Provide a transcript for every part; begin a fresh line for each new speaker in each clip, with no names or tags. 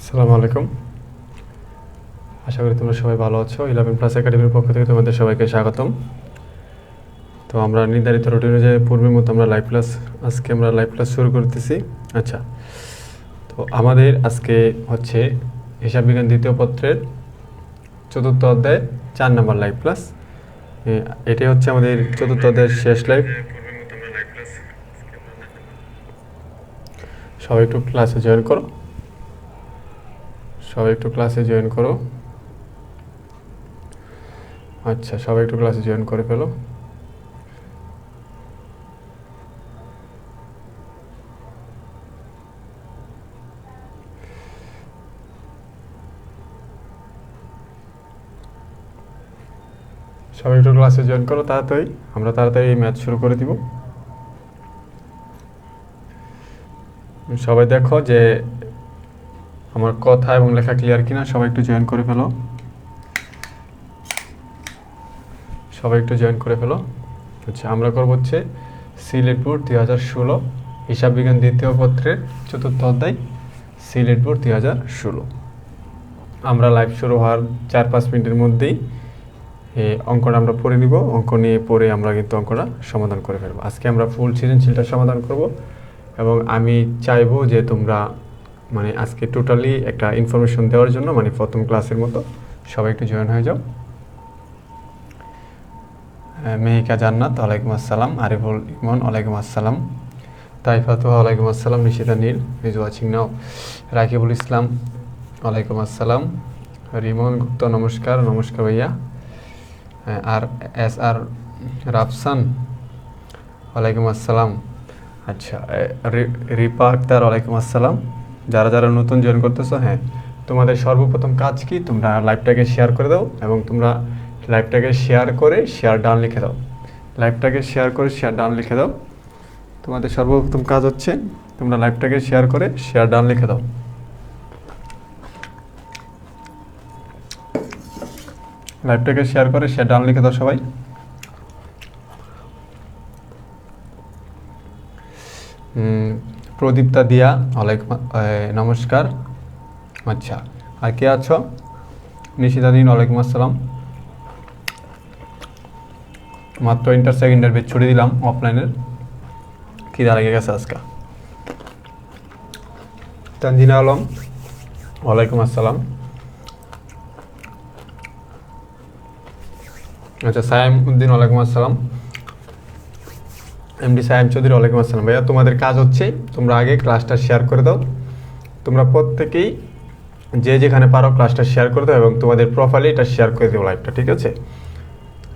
আসসালামু আলাইকুম। আশা করি তোমরা সবাই ভালো আছো। 11+ একাডেমির পক্ষ থেকে তোমাদের সবাইকে স্বাগতম। তো আমরা নির্ধারিত রুটিন অনুযায়ী পূর্বের মতো আজকে আমরা লাইভ ক্লাস শুরু করতেছি। আচ্ছা, তো আমাদের আজকে হচ্ছে হিসাব বিজ্ঞান দ্বিতীয় পত্রের 4র্থ অধ্যায় 4 নম্বর লাইভ ক্লাস। এটাই হচ্ছে আমাদের 4র্থ অধ্যায়ের শেষ লাইভ। সবাই একটু ক্লাসে জয়েন করো। আচ্ছা, সবাই একটু ক্লাসে জয়েন করে ফেলো। সবাই একটু ক্লাসে জয়েন করো তাড়াতাড়ি, আমরা তাড়াতাড়ি এই ম্যাথ শুরু করে দিব। সবাই দেখো যে আমার কথা এবং লেখা ক্লিয়ার কিনা। সবাই একটু জয়েন করে ফেলো। আচ্ছা, আমরা করব হচ্ছে সিলেট বোর্ড 2016 হিসাব বিজ্ঞান দ্বিতীয় পত্রের 4র্থ অধ্যায় সিলেট বোর্ড 2016। আমরা লাইভ শুরু হওয়ার 4-5 মিনিটের মধ্যেই অঙ্কটা আমরা পড়ে নিব। অঙ্ক নিয়ে পড়ে আমরা কিন্তু অঙ্কটা সমাধান করে ফেলবো। আজকে আমরা ফুল সৃজনশীলটা সমাধান করব এবং আমি চাইবো যে তোমরা আজকে টোটালি একটা ইনফরমেশন দেওয়ার জন্য প্রথম ক্লাসের মতো সবাই একটু জয়েন হয়ে যাও। মেহিকা জান্নাত ওয়ালাইকুম আসসালাম, আরিফুল ইমন ওয়ালাইকুম আসসালাম, তাইফাতুহা ওয়ালাইকুম আসসালাম, নিশিতা নীল ইজ ওয়াচিং নাও, রাকিবুল ইসলাম ওয়ালাইকুম আসসালাম, রিমন গুপ্ত নমস্কার ভাইয়া, আর এস আর রাফসান ওয়ালাইকুম আসসালাম। আচ্ছা, রিপা আক্তার ওয়ালাইকুম আসসালাম। যারা নতুন জয়েন করতেছো, তোমাদের সর্বপ্রথম কাজ কি, তোমরা লাইভটাকে শেয়ার করে দাও এবং তোমরা লাইভটাকে শেয়ার করে শেয়ার ডান লিখে দাও। তোমাদের সর্বপ্রথম কাজ হচ্ছে তোমরা লাইভটাকে শেয়ার করে শেয়ার ডান লিখে দাও। সবাই। প্রদীপ্তা দিয়া ওয়ালাইকুম নমস্কার। আচ্ছা, আর কে আছো? নিশিতা দিন ওয়ালাইকুম আসসালাম। মাত্র ইন্টার সেকেন্ডের বেচ ছুটি দিলাম অফলাইনের, খিদা লেগে গেছে আজকে। তানজিনা আলম ওয়ালাইকুম আসসালাম। আচ্ছা, সায়েম উদ্দিন ওয়ালাইকুম আসসালাম। এমডি সায়েম চৌধুরী ওয়ালাইকুম আসসালাম। ভাইয়া, তোমাদের কাজ হচ্ছে তোমরা আগে ক্লাসটা শেয়ার করে দাও। তোমরা প্রত্যেকেই যে যেখানে পারো ক্লাসটা শেয়ার করে দাও এবং তোমাদের প্রোফাইলে এটা শেয়ার করে দিও লাইভটা, ঠিক আছে?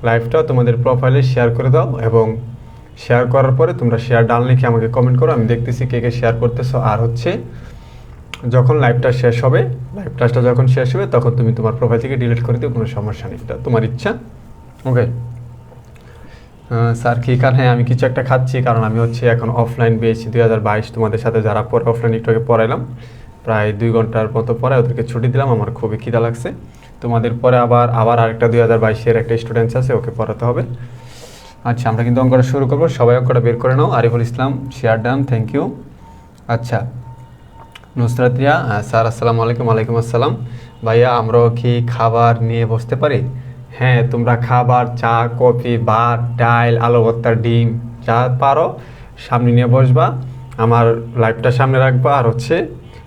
লাইভটা তোমাদের প্রোফাইলে শেয়ার করে দাও এবং শেয়ার করার পরে তোমরা শেয়ার ডান লিখে আমাকে কমেন্ট করো। আমি দেখতেছি কে কে শেয়ার করতেছো। আর হচ্ছে যখন লাইভ ক্লাসটা যখন শেষ হবে তখন তুমি তোমার প্রোফাইল থেকে ডিলিট করে দিও, কোনো সমস্যা নেই, এটা তোমার ইচ্ছা। ওকে স্যার, কি কারণ? আমি কিছু একটা খাচ্ছি, কারণ আমি হচ্ছে এখন অফলাইন বেচ 2022 তোমাদের সাথে যারা পরে অফলাইন একটু আগে পড়াইলাম, প্রায় 2 ঘন্টার মতো পরে ওদেরকে ছুটি দিলাম। আমার খুবই খিদা লাগছে। তোমাদের পরে আবার আরেকটা 2022-এর একটা স্টুডেন্টস আছে, ওকে পড়াতে হবে। আচ্ছা, আমরা কিন্তু অঙ্কটা শুরু করবো। সবাই অঙ্কটা বের করে নাও। Ariful Islam share done, thank you. আচ্ছা, নুসরাত রিয়া স্যার আসসালামু আলাইকুম। ওয়ালাইকুম আসসালাম। ভাইয়া, আমরাও কি খাবার নিয়ে বসতে পারি? হ্যাঁ, তোমরা খাবার, চা, কফি, ভাত, ডাল, আলু ভর্তা, ডিম যা পারো সামনে নিয়ে বসবা। আমার লাইভটা সামনে রাখবা, আর হচ্ছে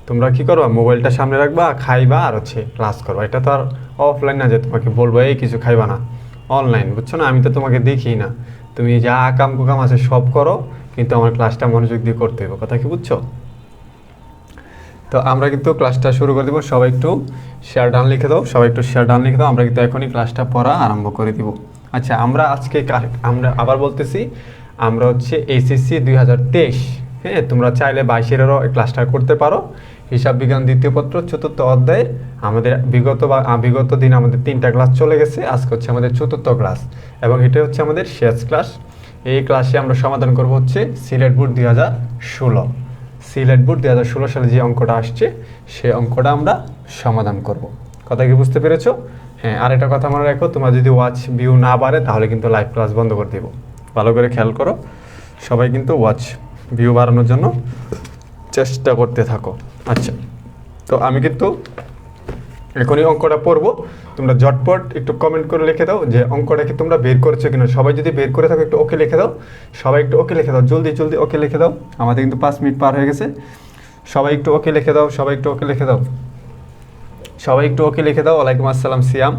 তোমরা কি করবা, মোবাইলটা সামনে রাখবা, খাইবা, আর হচ্ছে ক্লাস করবা। এটা তো আর অফলাইন না যে তোমাকে বলবো এই কিছু খাইবা না, অনলাইন, বুঝছো না? আমি তো তোমাকে দেখি না, তুমি যা আকাম কুকাম আছে সব করো, কিন্তু আমার ক্লাসটা মনোযোগ দিয়ে করতে হবে। কথা কি বুঝছো? তো আমরা কিন্তু ক্লাসটা শুরু করে দিব। সবাই একটু শেয়ার ডান লিখে দাও। আমরা কিন্তু এখনই ক্লাসটা পড়া আরম্ভ করে দিব। আচ্ছা, আমরা আবার বলতেছি, আমরা হচ্ছে এইচএসসি 2023, তোমরা চাইলে 22-এরও ক্লাসটা করতে পারো। হিসাব বিজ্ঞান দ্বিতীয় পত্র 4র্থ অধ্যায়ের আমাদের বিগত দিন আমাদের 3টা ক্লাস চলে গেছে। আজকে হচ্ছে আমাদের 4র্থ ক্লাস এবং এটা হচ্ছে আমাদের শেষ ক্লাস। এই ক্লাসে আমরা সমাধান করব হচ্ছে সিলেট বোর্ড 2016 সালে যে অঙ্কটা আসছে সেই অঙ্কটা আমরা সমাধান করব। কথা কি বুঝতে পেরেছো? আর একটা কথা মনে রাখো, তোমরা যদি ওয়াচ ভিউ না বাড়ে তাহলে কিন্তু লাইভ ক্লাস বন্ধ করে দেব। ভালো করে খেয়াল করো, সবাই কিন্তু ওয়াচ ভিউ বাড়ানোর জন্য চেষ্টা করতে থাকো। আচ্ছা, তো আমি কিন্তু এখনই অঙ্কটা পড়বো, তোমরা ঝটপট একটু কমেন্ট করে লিখে দাও যে অঙ্কটা কি তোমরা বের করেছো কিনা। সবাই যদি বের করে থাকো একটু ওকে লিখে দাও, সবাই একটু ওকে লিখে দাও, জলদি জলদি ওকে লিখে দাও। আমাদের কিন্তু 5 মিনিট পার হয়ে গেছে। সবাই একটু ওকে লিখে দাও, সবাই একটু ওকে লিখে দাও, সবাই একটু ওকে লিখে দাও। ওয়ালাইকুম আসসালাম সিয়াম,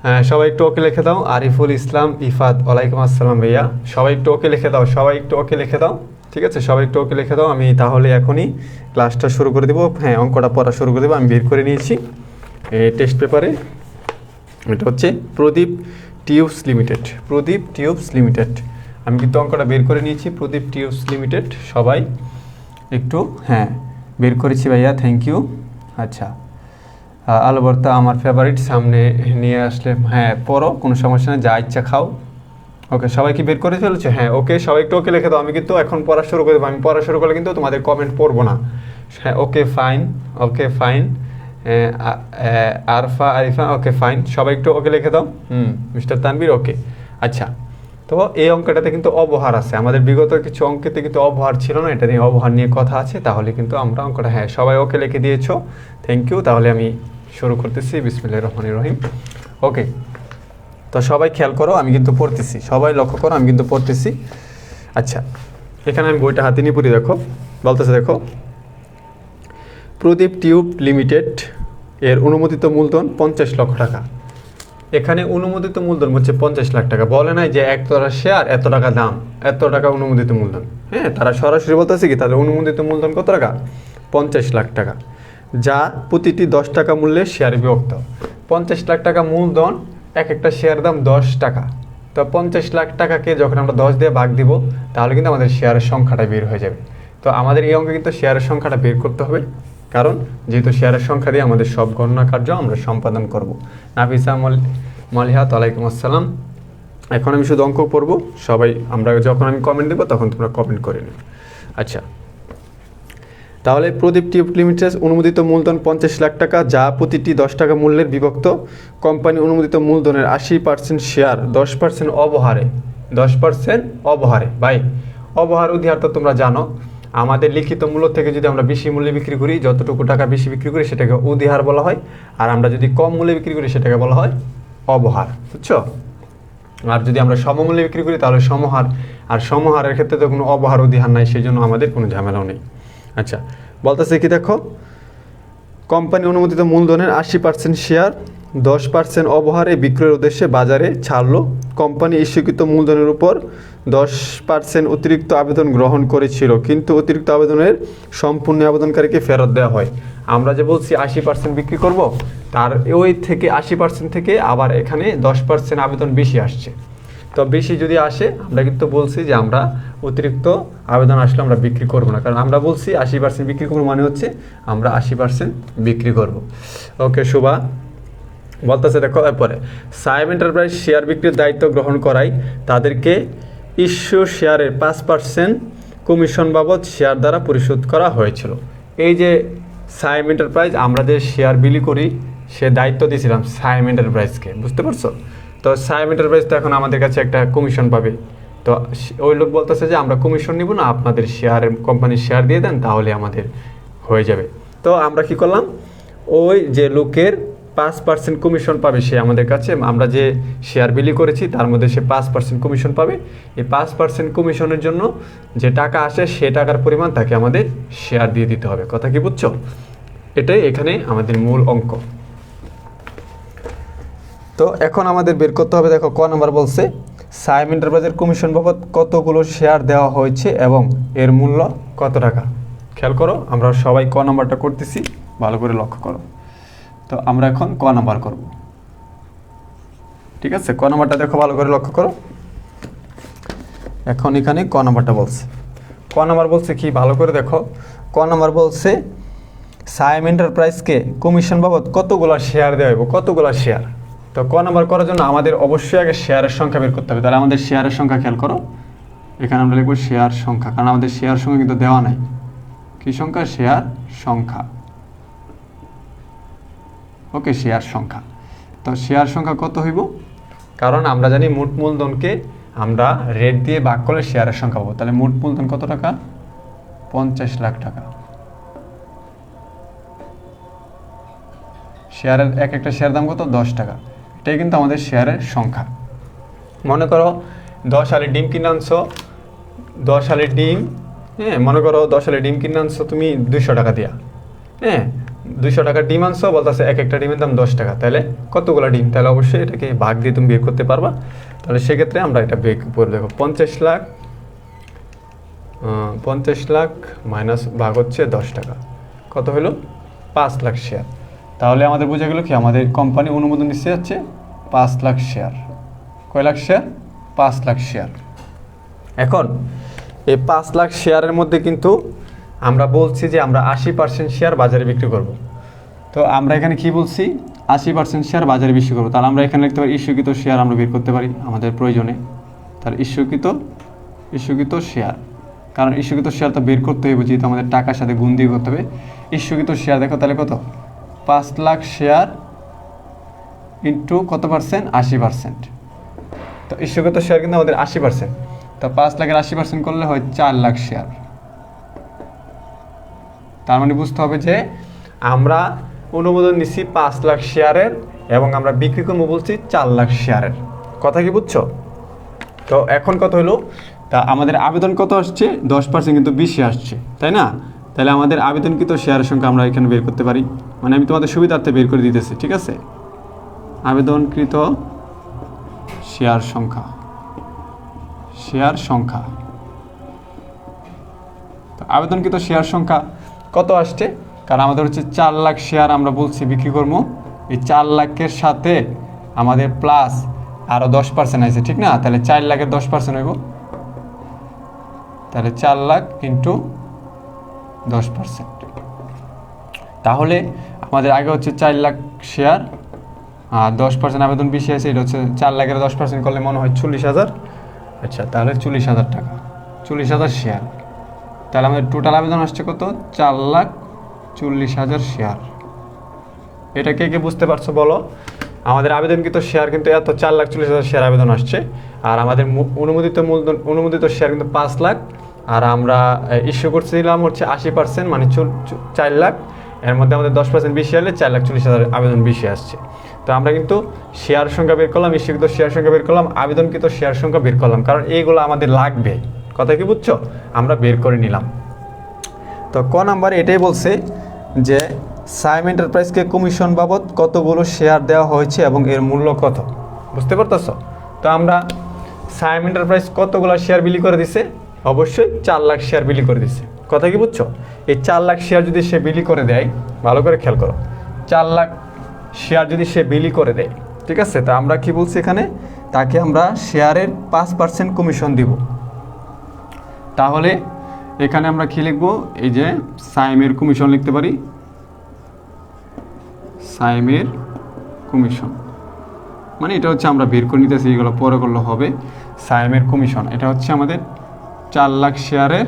হ্যাঁ সবাই একটু ওকে লিখে দাও। আরিফুল ইসলাম ইফাত, ওয়ালাইকুম আসসালাম ভাইয়া, সবাই একটু ওকে লিখে দাও, সবাই একটু ওকে লিখে দাও। ঠিক আছে, সবাই একটু ওকে লিখে দাও। আমি তাহলে এখনই ক্লাসটা শুরু করে দেবো। হ্যাঁ, অঙ্কটা পড়া শুরু করে দেবো। আমি বের করে নিয়েছি টেস্ট পেপারে, এটা হচ্ছে প্রদীপ টিউবস লিমিটেড, প্রদীপ টিউবস লিমিটেড। আমি কিন্তু অঙ্কটা বের করে নিয়েছি, প্রদীপ টিউবস লিমিটেড। সবাই একটু, হ্যাঁ বের করেছি ভাইয়া, থ্যাংক ইউ। আচ্ছা, আলু ভর্তা আমার ফেভারিট, সামনে নিয়ে আসলে হ্যাঁ পড়ো, কোনো সমস্যা নেই, যা ইচ্ছা খাও। ওকে, সবাই কি বের করে ফেলেছে? হ্যাঁ ওকে, সবাই একটু ওকে লিখে দাও। আমি কিন্তু এখন পড়া শুরু করে দেবো। আমি পড়া শুরু করলে কিন্তু তোমাদের কমেন্ট পড়বো না। হ্যাঁ okay fine, okay fine. Arfa Arifa, okay fine, সবাই একটু ওকে লিখে দাও। Mister Tanvir, okay. আচ্ছা, তো এই অঙ্কটাতে কিন্তু অবহার আছে। আমাদের বিগত কিছু অঙ্কেতে কিন্তু অবহার ছিল না, এটা নিয়ে অবহার নিয়ে কথা আছে। তাহলে কিন্তু আমরা অঙ্কটা, হ্যাঁ সবাই ওকে লিখে দিয়েছো, থ্যাংক ইউ। তাহলে আমি শুরু করতেছি, বিসমিল্লাহির রহমানির রহিম। ওকে, তো সবাই খেয়াল করো, আমি কিন্তু পড়তেছি, সবাই লক্ষ্য করো, আমি কিন্তু পড়তেছি। আচ্ছা, এখানে আমি বইটা হাতে নিয়ে পড়ি, দেখো বলতেছে, দেখো প্রদীপ টিউব লিমিটেড এর অনুমোদিত মূলধন 50 লক্ষ টাকা। এখানে অনুমোদিত মূলধন হচ্ছে 50 লাখ টাকা। বলে নাই যে এত শেয়ার এত টাকা দাম, এত টাকা অনুমোদিত মূলধন। হ্যাঁ, তারা সরাসরি বলতেছে কি তাদের অনুমোদিত মূলধন কত টাকা? 50 লাখ টাকা, যা প্রতিটি 10 টাকা মূল্যে শেয়ার বিভক্ত। 50 লাখ টাকা মূলধন, এক একটা শেয়ার দাম 10 টাকা। তো 50 লাখ টাকাকে যখন আমরা 10 দিয়ে ভাগ দিব, তাহলে কিন্তু আমাদের শেয়ারের সংখ্যাটা বের হয়ে যাবে। তো আমাদের এই অঙ্কে কিন্তু শেয়ারের সংখ্যাটা বের করতে হবে, কারণ যেহেতু শেয়ারের সংখ্যা দিয়ে আমাদের সব গণনা কার্য আমরা সম্পাদন করব। নাফিসা মালিহাত, ওয়ালাইকুম আসসালাম। এখন আমি শুধু অঙ্ক পড়বো, সবাই আমরা যখন আমি কমেন্ট দেবো তখন তোমরা কমেন্ট করে নিও। আচ্ছা, তাহলে প্রদীপ টিউব লিমিটেড অনুমোদিত মূলধন 50 লাখ টাকা, যা প্রতিটি 10 টাকা মূল্যের বিভক্ত। কোম্পানি অনুমোদিত মূলধনের 80% শেয়ার 10% অবহারে, 10% অবহারে। ভাই, অবহার উধিহার তো তোমরা জানো, আমাদের লিখিত মূল্য থেকে যদি আমরা বেশি মূল্যে বিক্রি করি, যতটুকু টাকা বেশি বিক্রি করি সেটাকে উধিহার বলা হয়। আর আমরা যদি কম মূল্যে বিক্রি করি সেটাকে বলা হয় অবহার, বুঝছো? আর যদি আমরা সমমূল্যে বিক্রি করি তাহলে সমহার। আর সমহারের ক্ষেত্রে তো কোনো অবহার উধিহার নাই, সেই জন্য আমাদের কোনো ঝামেলাও নেই। আচ্ছা, বলতেছে কি, দেখো কোম্পানি অনুমোদিত মূলধনের 80% শেয়ার 10% অবহারে বিক্রয়ের উদ্দেশ্যে বাজারে ছাড়লো। কোম্পানি ইস্যুকৃত মূলধনের উপর 10% অতিরিক্ত আবেদন গ্রহণ করেছিল, কিন্তু অতিরিক্ত আবেদনের সম্পূর্ণ আবেদনকারীকে ফেরত দেওয়া হয়। আমরা যে বলছি 80% বিক্রি করব, তার ওই থেকে 80% থেকে আবার এখানে 10% আবেদন বেশি আসছে। তো বেশি যদি আসে, আমরা কিন্তু বলছি যে আমরা অতিরিক্ত আবেদন আসলে আমরা বিক্রি করব না, কারণ আমরা বলছি 80% বিক্রি করবো, মানে হচ্ছে আমরা 80% বিক্রি করব। ওকে শুভা বলতেছে, দেখো এরপরে সায়েম এন্টারপ্রাইজ শেয়ার বিক্রির দায়িত্ব গ্রহণ করায় তাদেরকে ইস্যু শেয়ারের 5% কমিশন বাবদ শেয়ার দ্বারা পরিশোধ করা হয়েছিল। এই যে সায়েম এন্টারপ্রাইজ, আমরা যে শেয়ার বিলি করি, সে দায়িত্ব দিয়েছিলাম সায়েম এন্টারপ্রাইজকে, বুঝতে পারছো? তো সায়েম এন্টারপ্রাইজ তো এখন আমাদের কাছে একটা কমিশন পাবে। তো ওই লোক বলতেছে যে আমরা কমিশন নিব না, আপনাদের শেয়ারের কোম্পানির শেয়ার দিয়ে দেন, তাহলে আমাদের হয়ে যাবে। তো আমরা কি করলাম, ওই যে লোকের 5% কমিশন পাবে সে আমাদের কাছে, আমরা যে শেয়ার বিলি করেছি তার মধ্যে সে 5% কমিশন পাবে। এই 5% কমিশনের জন্য যে টাকা আসে, সে টাকার পরিমাণ তাকে আমাদের শেয়ার দিয়ে দিতে হবে। কথা কি বুঝছো? এটাই এখানে আমাদের মূল অঙ্ক। তো এখন আমাদের বের করতে হবে, দেখো ক নাম্বার বলছে সায়েম এন্টারপ্রাইজের কমিশন বাবদ কতগুলো শেয়ার দেওয়া হয়েছে এবং এর মূল্য কত টাকা। খেয়াল করো, আমরা সবাই ক নাম্বারটা করতেছি, ভালো করে লক্ষ্য করো। তো আমরা এখন ক নাম্বার করব, ঠিক আছে? ক নাম্বারটা দেখো, ভালো করে লক্ষ্য করো। এখন এখানে ক নাম্বারটা বলছে, ক নাম্বার বলছে কি, ভালো করে দেখো। ক নাম্বার বলছে সায়েম এন্টারপ্রাইজকে কমিশন বাবদ কতগুলো শেয়ার দেওয়া হবে, কতগুলো শেয়ার। তো ক নাম্বার করার জন্য আমাদের অবশ্যই আগে শেয়ারের সংখ্যা বের করতে হবে। তাহলে আমাদের শেয়ারের সংখ্যা খেয়াল করো, এখানে আমরা লিখবো শেয়ার সংখ্যা, কারণ আমাদের শেয়ার সংখ্যা কিন্তু দেওয়া নাই। কি সংখ্যা? শেয়ার সংখ্যা। ওকে, শেয়ার সংখ্যা। তো শেয়ার সংখ্যা কত হইব? কারণ আমরা জানি মোট মূলধনকে আমরা রেট দিয়ে ভাগ করলে শেয়ারের সংখ্যা পাবো। তাহলে মোট মূলধন কত টাকা? 50 লাখ টাকা। শেয়ারের এক একটা শেয়ার দাম কত 10 টাকা। এটাই কিন্তু আমাদের শেয়ারের সংখ্যা। মনে করো 10 হালি ডিম কিনে আনছো, 10 হালি ডিম, হ্যাঁ মনে করো 10 হালি ডিম কিনে আনছো তুমি 200 টাকা দিয়া, হ্যাঁ 200 টাকা ডিম আনছো, বলতেছে এক একটা ডিমের দাম 10 টাকা, তাহলে কতগুলো ডিম, তাহলে অবশ্যই এটাকে ভাগ দিয়ে তুমি বের করতে পারবা। তাহলে সেক্ষেত্রে আমরা এটা বের করে দেখো 50 লাখ মাইনাস ভাগ হচ্ছে 10 টাকা, কত হলো 5 লাখ শেয়ার। তাহলে আমাদের বোঝা গেল কি আমাদের কোম্পানি অনুমোদন দিচ্ছে হচ্ছে 5 লাখ শেয়ার। কয় লাখ শেয়ার? 5 লাখ শেয়ার। এখন এই 5 লাখ শেয়ারের মধ্যে কিন্তু আমরা বলছি যে আমরা 80% শেয়ার বাজারে বিক্রি করব। তো আমরা এখানে কি বলছি? 80% শেয়ার বাজারে বিক্রি করবো। তাহলে আমরা এখানে লিখতে পারি ইস্যুকৃত শেয়ার আমরা বের করতে পারি আমাদের প্রয়োজনে। তাহলে ইস্যুকৃত শেয়ার, কারণ ইস্যুকৃত শেয়ার তো বের করতে হবে, যেহেতু আমাদের টাকার সাথে গুণ দিয়ে করতে হবে। ইস্যুকৃত শেয়ার দেখো তাহলে কত, 5 লাখ শেয়ার ইন্টু কত পার্সেন্ট? 80%। তো ইস্যুকৃত শেয়ার কিন্তু আমাদের 80%। তো 5 লাখের 80% করলে হয় 4 লাখ শেয়ার। তার মানে বুঝতে হবে যে আমরা অনুমোদন নিচ্ছি 5 লাখ শেয়ারের এবং আমরা বিক্রি করবো বলছি 4 লাখ শেয়ারের। কথা কি বুঝছো? তো এখন কত হলো, তা আমাদের আবেদন কত আসছে? 10% কিন্তু বেশি আসছে, তাই না? তাহলে আমাদের আবেদনকৃত শেয়ারের সংখ্যা আমরা এখানে বের করতে পারি, মানে আমি তোমাদের সুবিধার্থে বের করে দিতেছি, ঠিক আছে? আবেদনকৃত শেয়ার সংখ্যা, তো আবেদনকৃত শেয়ার সংখ্যা কত আসছে? কারণ আমাদের হচ্ছে 4 লাখ শেয়ার আমরা বলছি বিক্রি করবো। এই 4 লাখের সাথে আমাদের প্লাস আরও 10% আছে, ঠিক না? তাহলে 4 লাখের 10% হইব, তাহলে 4 লাখ ইন্টু 10%। তাহলে আমাদের আগে হচ্ছে 4 লাখ শেয়ার আর 10% আবেদন বেশি আছে, এটা হচ্ছে 4 লাখের 10% করলে মনে হয় 40,000। আচ্ছা, তাহলে 40,000 টাকা, 40,000 শেয়ার। তাহলে আমাদের টোটাল আবেদন আসছে কত? 4,40,000 শেয়ার। এটা কে কে বুঝতে পারছো বলো? আমাদের আবেদনকৃত শেয়ার কিন্তু এত 4,40,000 শেয়ার আবেদন আসছে, আর আমাদের অনুমোদিত শেয়ার কিন্তু 5 লাখ, আর আমরা ইস্যু করছিলাম হচ্ছে 80%, মানে 4 লাখ। এর মধ্যে আমাদের 10% বেশি হলে 4,40,000 আবেদন বেশি আসছে। তো আমরা কিন্তু শেয়ার সংখ্যা বের করলাম, ইস্যুকৃত শেয়ার সংখ্যা বের করলাম, আবেদনকৃত শেয়ার সংখ্যা বের করলাম, কারণ এইগুলো আমাদের লাগবে। কথা কি বুঝছো? আমরা বের করে নিলাম। তো ক নাম্বার এটাই বলছে যে সাইম এন্টারপ্রাইজকে কমিশন বাবদ কতগুলো শেয়ার দেওয়া হয়েছে এবং এর মূল্য কত। বুঝতে পারতেছো? তো আমরা সাইম এন্টারপ্রাইজ কতগুলো শেয়ার বিলি করে দিছে? অবশ্যই 4 লাখ শেয়ার বিলি করে দিছে। কথা কি বুঝছো? এই 4 লাখ শেয়ার যদি সে বিলি করে দেয়, ভালো করে খেয়াল করো, 4 লাখ শেয়ার যদি সে বিলি করে দেয়, ঠিক আছে? তা আমরা কি বলছি এখানে? তাকে আমরা শেয়ারের 5% কমিশন দিব। তাহলে এখানে আমরা কি লিখবো? এই যে সাইমের কমিশন লিখতে পারি, সাইমের কমিশন, মানে এটা হচ্ছে আমরা বের করে নিতেছি, এগুলো পরে করলে হবে। সাইমের কমিশন এটা হচ্ছে আমাদের 4 লাখ শেয়ারের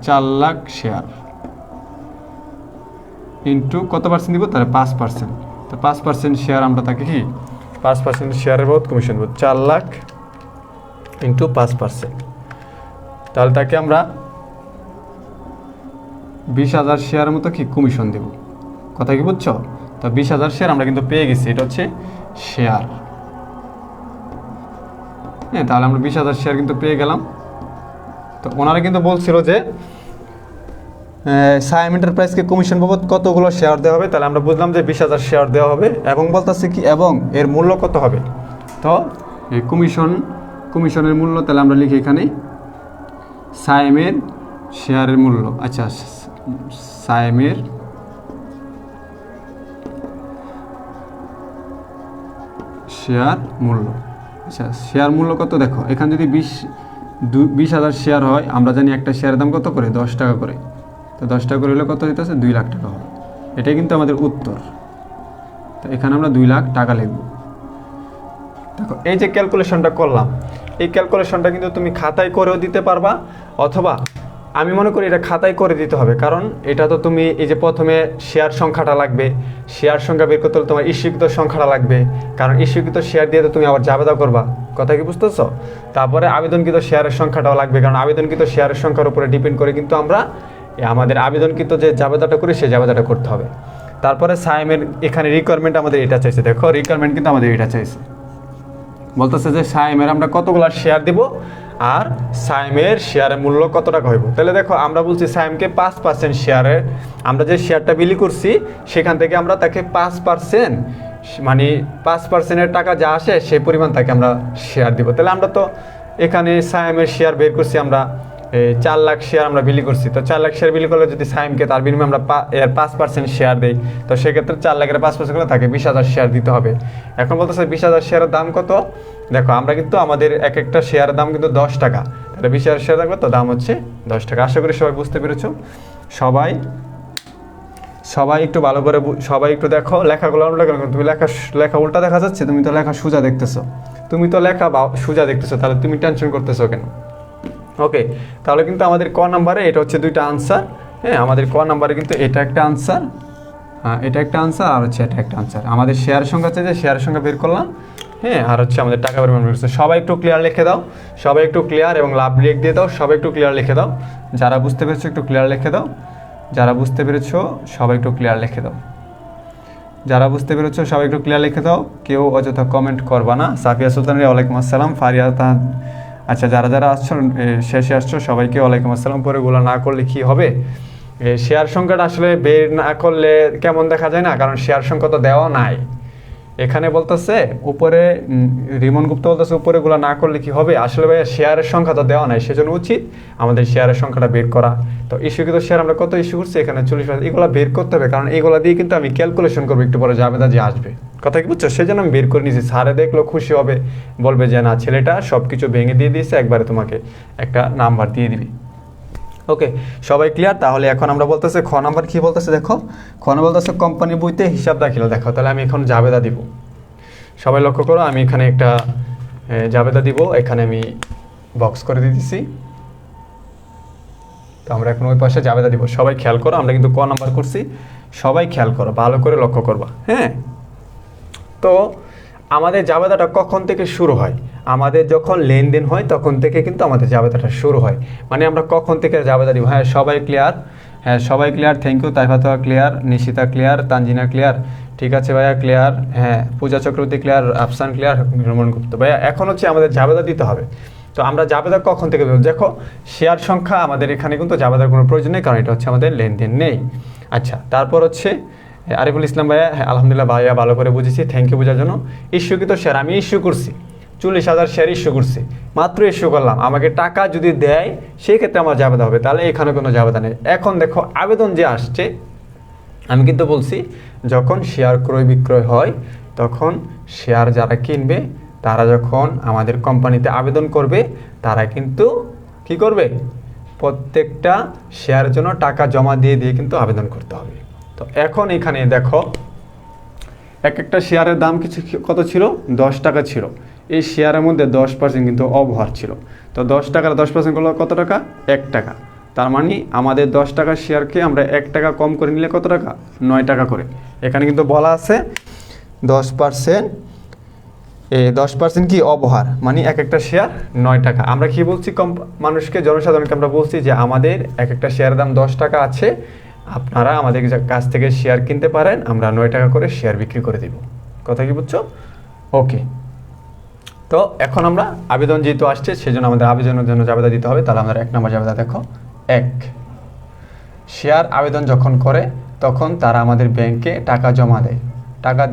4 লাখ শেয়ার ইন্টু কত পার্সেন্ট দিব? তাহলে 5%। তো 5% শেয়ার আমরা তাকে কি 5% শেয়ারের বাবদ কমিশন দেবো, 4 লাখ ইন্টু 5%। তাহলে তাকে আমরা 20,000 শেয়ারের মতো কি কমিশন দেব। কথা কি বুঝছো? তো 20,000 শেয়ার আমরা কিন্তু পেয়ে গেছি, এটা হচ্ছে শেয়ার। হ্যাঁ, তাহলে আমরা 20,000 শেয়ার কিন্তু পেয়ে গেলাম। তো ওনারা কিন্তু বলছিল যে সাইম এন্টারপ্রাইজকে কমিশন বাবদ কতগুলো শেয়ার দেওয়া হবে। তাহলে আমরা বুঝলাম যে 20,000 শেয়ার দেওয়া হবে, এবং বলতেছে কি এবং এর মূল্য কত হবে। তো এই কমিশনের মূল্য তাহলে আমরা লিখি এখানে সাইমের শেয়ারের মূল্য। আচ্ছা, সাইমের শেয়ার মূল্য। আচ্ছা, শেয়ার মূল্য কত দেখো, এখানে যদি 20,000 শেয়ার হয়, আমরা জানি একটা শেয়ারের দাম কত করে? 10 টাকা করে। তো 10 টাকা করে হলে কত হইতেছে? 2 লাখ টাকা হবে। এটাই কিন্তু আমাদের উত্তর। তো এখানে আমরা 2 লাখ টাকা লিখব। দেখো, এই যে ক্যালকুলেশনটা করলাম, এই ক্যালকুলেশনটা কিন্তু তুমি খাতায় করেও দিতে পারবা, অথবা আমি মনে করি এটা খাতায় করে দিতে হবে, কারণ এটা তো তুমি এই যে প্রথমে শেয়ার সংখ্যাটা লাগবে, শেয়ার সংখ্যা বের করতে হলে তোমার ইস্যুকৃত সংখ্যাটা লাগবে, কারণ ইস্যুকৃত শেয়ার দিয়ে তো তুমি আবার জাবেদা করবা। কথা কি বুঝতেছো? তারপরে আবেদনকৃত শেয়ারের সংখ্যাটাও লাগবে, কারণ আবেদনকৃত শেয়ারের সংখ্যার উপরে ডিপেন্ড করে কিন্তু আমরা আমাদের আবেদনকৃত যে জাবেদাটা করি সেই জাবেদাটা করতে হবে। তারপরে সাইমের এখানে রিকোয়ারমেন্ট আমাদের এটা চাইছে, দেখো রিকোয়ারমেন্ট কিন্তু আমাদের এটা চাইছে, বলতেছে যে সাইমের আমরা কতগুলো শেয়ার দিব আর সাইমের শেয়ারের মূল্য কত টাকা হইব। তাহলে দেখো আমরা বলছি সাইমকে 5% শেয়ারে, আমরা যে শেয়ারটা বিলি করছি সেখান থেকে আমরা তাকে 5%, মানে 5%-এর টাকা যা আসে সেই পরিমাণ তাকে আমরা শেয়ার দিব। তাহলে আমরা তো এখানে সাইমের শেয়ার বের করছি, আমরা 4 লাখ শেয়ার আমরা বিলি করছি। তো 4 লাখ শেয়ার বিলি করলে যদি সাইমকে তার বিনিময়ে আমরা এর 5% শেয়ার দেই, তো সেক্ষেত্রে 4 লাখের 5% করলে তাকে 20,000 শেয়ার দিতে হবে। এখন বলতেছে 20,000 শেয়ারের দাম কত, দেখো আমরা কিন্তু আমাদের এক একটা শেয়ারের দাম কিন্তু 10 টাকা, তাহলে 20,000 শেয়ার থাকবে তো দাম হচ্ছে 10 টাকা। আশা করি সবাই বুঝতে পেরেছো। সবাই একটু ভালো করে সবাই একটু দেখো লেখাগুলো উল্টা কেন, তুমি লেখা উল্টা দেখা যাচ্ছে, তুমি তো লেখা সোজা দেখতেছো, সোজা দেখতেছো, তাহলে তুমি টেনশন করতেছো কেন? ওকে, তাহলে কিন্তু আমাদের ক নাম্বারে এটা হচ্ছে 2টা আনসার। হ্যাঁ, আমাদের ক নাম্বারে কিন্তু এটা একটা আনসার, এটা একটা আনসার, আর হচ্ছে এটা একটা আনসার। আমাদের শেয়ার সংখ্যা আছে, যে শেয়ার সংখ্যা বের করলাম। হ্যাঁ, আর হচ্ছে আমাদের টাকা পরিমাণ বের করছে। সবাই একটু ক্লিয়ার লিখে দাও, সবাই একটু ক্লিয়ার এবং লাভ লিখ দিয়ে দাও, সবাই একটু ক্লিয়ার লিখে দাও। যারা বুঝতে পেরেছো একটু ক্লিয়ার লিখে দাও, যারা বুঝতে পেরেছো সবাই একটু ক্লিয়ার লিখে দাও, যারা বুঝতে পেরেছো সবাই একটু ক্লিয়ার লিখে দাও, কেউ অযথা কমেন্ট করবা না। সাফিয়া সুলতান, ওয়ালাইকুম আসসালাম। ফারিয়া, আচ্ছা যারা আসছো শেষে আসছো সবাইকে ওয়ালাইকুম আসসালাম। পরে এগুলো না করলে কি হবে, শেয়ার সংখ্যাটা আসলে বের না করলে কেমন দেখা যায় না, কারণ শেয়ার সংখ্যা তো দেওয়া নাই। এখানে বলতেছে উপরে, রিমন গুপ্ত বলতেছে উপরে গুলো না করলে কি হবে, আসলে ভাই শেয়ারের সংখ্যা তো দেওয়া নাই, সেজন্য উচিত আমাদের শেয়ারের সংখ্যাটা বের করা। তো ইস্যুকৃত শেয়ার আমরা কত ইস্যু করছি, এখানে 40,000, এগুলো বের করতে হবে, কারণ এগুলো দিয়ে কিন্তু আমি ক্যালকুলেশন করবো একটু পরে জাবেদা যে আসবে, কথা কি বুঝছো, সেজন্য আমি বের করে নিয়েছি। স্যারে দেখলো খুশি হবে, বলবে যে না ছেলেটা সব কিছু ভেঙে দিয়ে দিয়েছে, একবারে তোমাকে একটা নাম্বার দিয়ে দিবি। ওকে, সবাই ক্লিয়ার? তাহলে এখন আমরা বলতেছে খ নাম্বার কি বলতেছে, দেখো খ নাম্বার বলতেছে কোম্পানি বইতে হিসাব দাখিল। দেখো তাহলে আমি এখন জাবেদা দিব, সবাই লক্ষ্য করো, আমি এখানে একটা জাবেদা দিব, এখানে আমি বক্স করে দিতেছি। তো আমরা এখন ওই পাশে জাবেদা দিব, সবাই খেয়াল করো, আমরা কিন্তু ক নাম্বার করছি, সবাই খেয়াল করো, ভালো করে লক্ষ্য করবা। হ্যাঁ, তো আমাদের জাবেদাটা কখন থেকে শুরু হয়, আমাদের যখন লেনদেন হয় তখন থেকে কিন্তু আমাদের জাবেদাটা শুরু হয়, মানে আমরা কখন থেকে জাবেদা দিব। হ্যাঁ সবাই ক্লিয়ার, হ্যাঁ সবাই clear, thank you. Taifatoa clear, Nishita clear, Tanjina clear, ঠিক আছে ভাইয়া ক্লিয়ার, হ্যাঁ পূজা চক্রবর্তী ক্লিয়ার, আফসান ক্লিয়ার, রমন গুপ্ত। ভাইয়া এখন হচ্ছে আমাদের জাবেদা দিতে হবে। তো আমরা জাবেদা কখন থেকে দেবো, দেখো শেয়ার সংখ্যা আমাদের এখানে কিন্তু জাবেদার কোনো প্রয়োজন নেই, কারণ এটা হচ্ছে আমাদের লেনদেন নেই। আচ্ছা, তারপর হচ্ছে আরিফুল ইসলাম ভাইয়া, হ্যাঁ আলহামদুলিল্লাহ ভাইয়া ভালো করে বুঝেছি, থ্যাংক ইউ বোঝার জন্য। ইস্যুকৃত শেয়ার আমি ইস্যু করছি, 40,000 শেয়ার ইস্যু করছি, মাত্র ইস্যু করলাম, আমাকে টাকা যদি দেয় সেই ক্ষেত্রে আমার জাবেদা হবে, তাহলে এখানে কোনো জাবেদা নেই। এখন দেখো আবেদন যে আসছে, আমি কিন্তু বলছি যখন শেয়ার ক্রয় বিক্রয় হয় তখন শেয়ার যারা কিনবে তারা যখন আমাদের কোম্পানিতে আবেদন করবে, তারা কিন্তু কি করবে, প্রত্যেকটা শেয়ারের জন্য টাকা জমা দিয়ে দিয়ে কিন্তু আবেদন করতে হবে। তো এখন এখানে দেখো এক একটা শেয়ারের দাম কত ছিল, 10 টাকা ছিল। এই শেয়ারের মধ্যে 10% কিন্তু অবহার ছিল। তো 10 টাকার 10% হলো কত টাকা, 1 টাকা। তার মানে আমাদের 10 টাকার শেয়ারকে আমরা 1 টাকা কম করে নিলে কত টাকা, 9 টাকা করে। এখানে কিন্তু বলা আছে 10% কি অবহার, মানে এক একটা শেয়ার 9 টাকা। আমরা কি বলছি মানুষকে, জনসাধারণকে আমরা বলছি যে আমাদের এক একটা শেয়ারের দাম 10 টাকা আছে, আপনারা আমাদের কাছ থেকে শেয়ার কিনতে পারেন, আমরা 9 টাকা করে শেয়ার বিক্রি করে দিব। কথা কি বুঝছো? ওকে, তো এখন আমরা আবেদন যেহেতু আসছে সেজন্য আমাদের আবেদনের জন্য জাবেদা দিতে হবে। তাহলে আমাদের 1 নম্বর জাবেদা দেখো, 1 শেয়ার আবেদন যখন করে তখন তারা আমাদের ব্যাংকে টাকা জমা দেয়, টাকা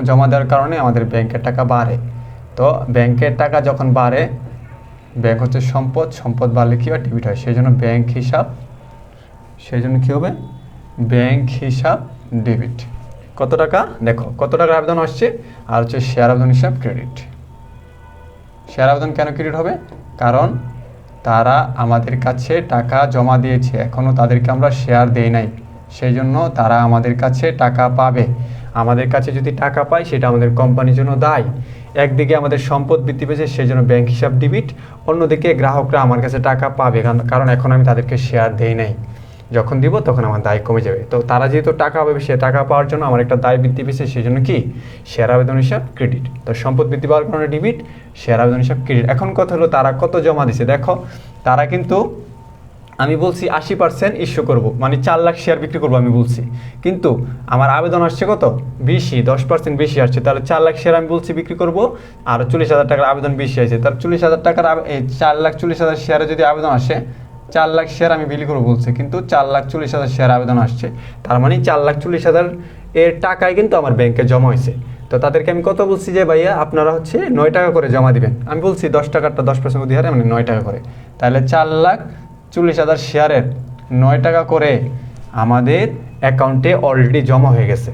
জমা দেওয়ার কারণে আমাদের ব্যাংকের টাকা বাড়ে। তো ব্যাংকের টাকা যখন বাড়ে, ব্যাংক হচ্ছে সম্পদ বাড়লে কী হয়, ডেবিট হয়, সেই জন্য ব্যাংক হিসাব, সেই জন্য কী হবে, ব্যাংক হিসাব ডেবিট। কত টাকা, দেখো কত টাকার আবেদন আসছে, আর হচ্ছে শেয়ার আবেদন হিসাব ক্রেডিট। শেয়ার আবেদন কেন ক্রেডিট হবে, কারণ তারা আমাদের কাছে টাকা জমা দিয়েছে, এখনও তাদেরকে আমরা শেয়ার দেই নাই, সেই জন্য তারা আমাদের কাছে টাকা পাবে। আমাদের কাছে যদি টাকা পায় সেটা আমাদের কোম্পানির জন্য দায়। একদিকে আমাদের সম্পদ বৃদ্ধি পেয়েছে সেই জন্য ব্যাংক হিসাব ডেবিট, অন্যদিকে গ্রাহকরা আমার কাছে টাকা পাবে, কারণ এখন আমি তাদেরকে শেয়ার দেই নাই, যখন দিব তখন আমার দায় কমে যাবে। তো তারা যেহেতু টাকা পাবে, সে টাকা পাওয়ার জন্য আমার একটা দায় বৃদ্ধি পেয়েছে, সেই জন্য কি শেয়ার আবেদন হিসাব ক্রেডিট। তো সম্পদ বৃদ্ধি পাওয়ার কারণে ডেবিট, শেয়ার আবেদন হিসাব ক্রেডিট। এখন কথা হলো তারা কত জমা দিছে, দেখো তারা কিন্তু আমি বলছি 80% ইস্যু করব, মানে 4 লাখ শেয়ার বিক্রি করবো আমি বলছি, কিন্তু আমার আবেদন আসছে কত বেশি, 10% বেশি আসছে, তাহলে 4 লাখ শেয়ার আমি বলছি বিক্রি করব, আর 40,000 টাকার আবেদন বেশি আছে, তাহলে 40,000 টাকার 4,40,000 শেয়ারে যদি আবেদন আসে, 4 লাখ শেয়ার আমি বিক্রি করবো বলছি, কিন্তু 4,40,000 শেয়ার আবেদন আসছে, তার মানে 4,40,000 এর টাকায় কিন্তু আমার ব্যাংকে জমা হয়েছে। তো তাদেরকে আমি কত বলছি যে ভাইয়া আপনারা হচ্ছে 9 টাকা করে জমা দিবেন, আমি বলছি 10 টাকারটা 10% অধিহারে মানে 9 টাকা করে, তাহলে 4,40,000 শেয়ারের 9 টাকা করে আমাদের অ্যাকাউন্টে অলরেডি জমা হয়ে গেছে,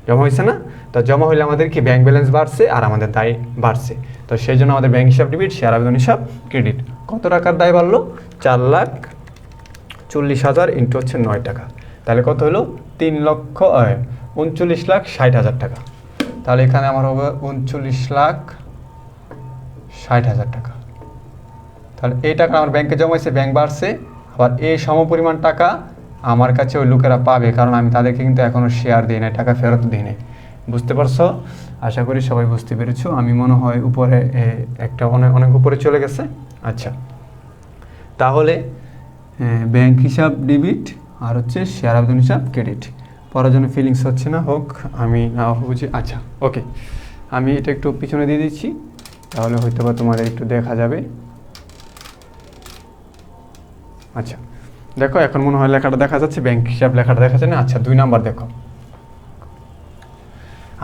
জমা হয়েছে না? তো জমা হলে আমাদের কি ব্যাংক ব্যালেন্স বাড়ছে আর আমাদের দায় বাড়ছে, তো সেই জন্য আমাদের ব্যাংক হিসাব ডেবিট, শেয়ার আবেদন হিসাব ক্রেডিট। কত টাকার দায় বাড়লো? 4,40,000 ইন্টু হচ্ছে 9 টাকা, তাহলে কত হলো? 39,60,000 টাকা। তাহলে এখানে আমার হবে 39,60,000 টাকা। তাহলে এই টাকা আমার ব্যাংকে জমা হয়েছে, ব্যাংক বাড়ছে, আবার এই সমপরিমাণ টাকা আমার কাছে ওই লোকেরা পাবে, কারণ আমি তাদেরকে কিন্তু এখনও শেয়ার দিই নাই, টাকা ফেরত দিই নাই। বুঝতে পারছো? আশা করি সবাই বুঝতে পেরেছো। আমি মনে হয় উপরে একটা অনেক উপরে চলে গেছে। আচ্ছা, তাহলে ব্যাংক হিসাব ডেবিট আর হচ্ছে শেয়ার আবেদন হিসাব ক্রেডিট। পড়ার জন্য ফিলিংস হচ্ছে না, হোক আমি না বুঝি। আচ্ছা ওকে, আমি এটা একটু পিছনে দিয়ে দিচ্ছি, তাহলে হয়তো বা তোমাদের একটু দেখা যাবে। আচ্ছা দেখো, এখন মনে হয় লেখাটা দেখা যাচ্ছে, ব্যাংক হিসাব লেখাটা দেখা যাচ্ছে না। আচ্ছা 2 নাম্বার দেখো,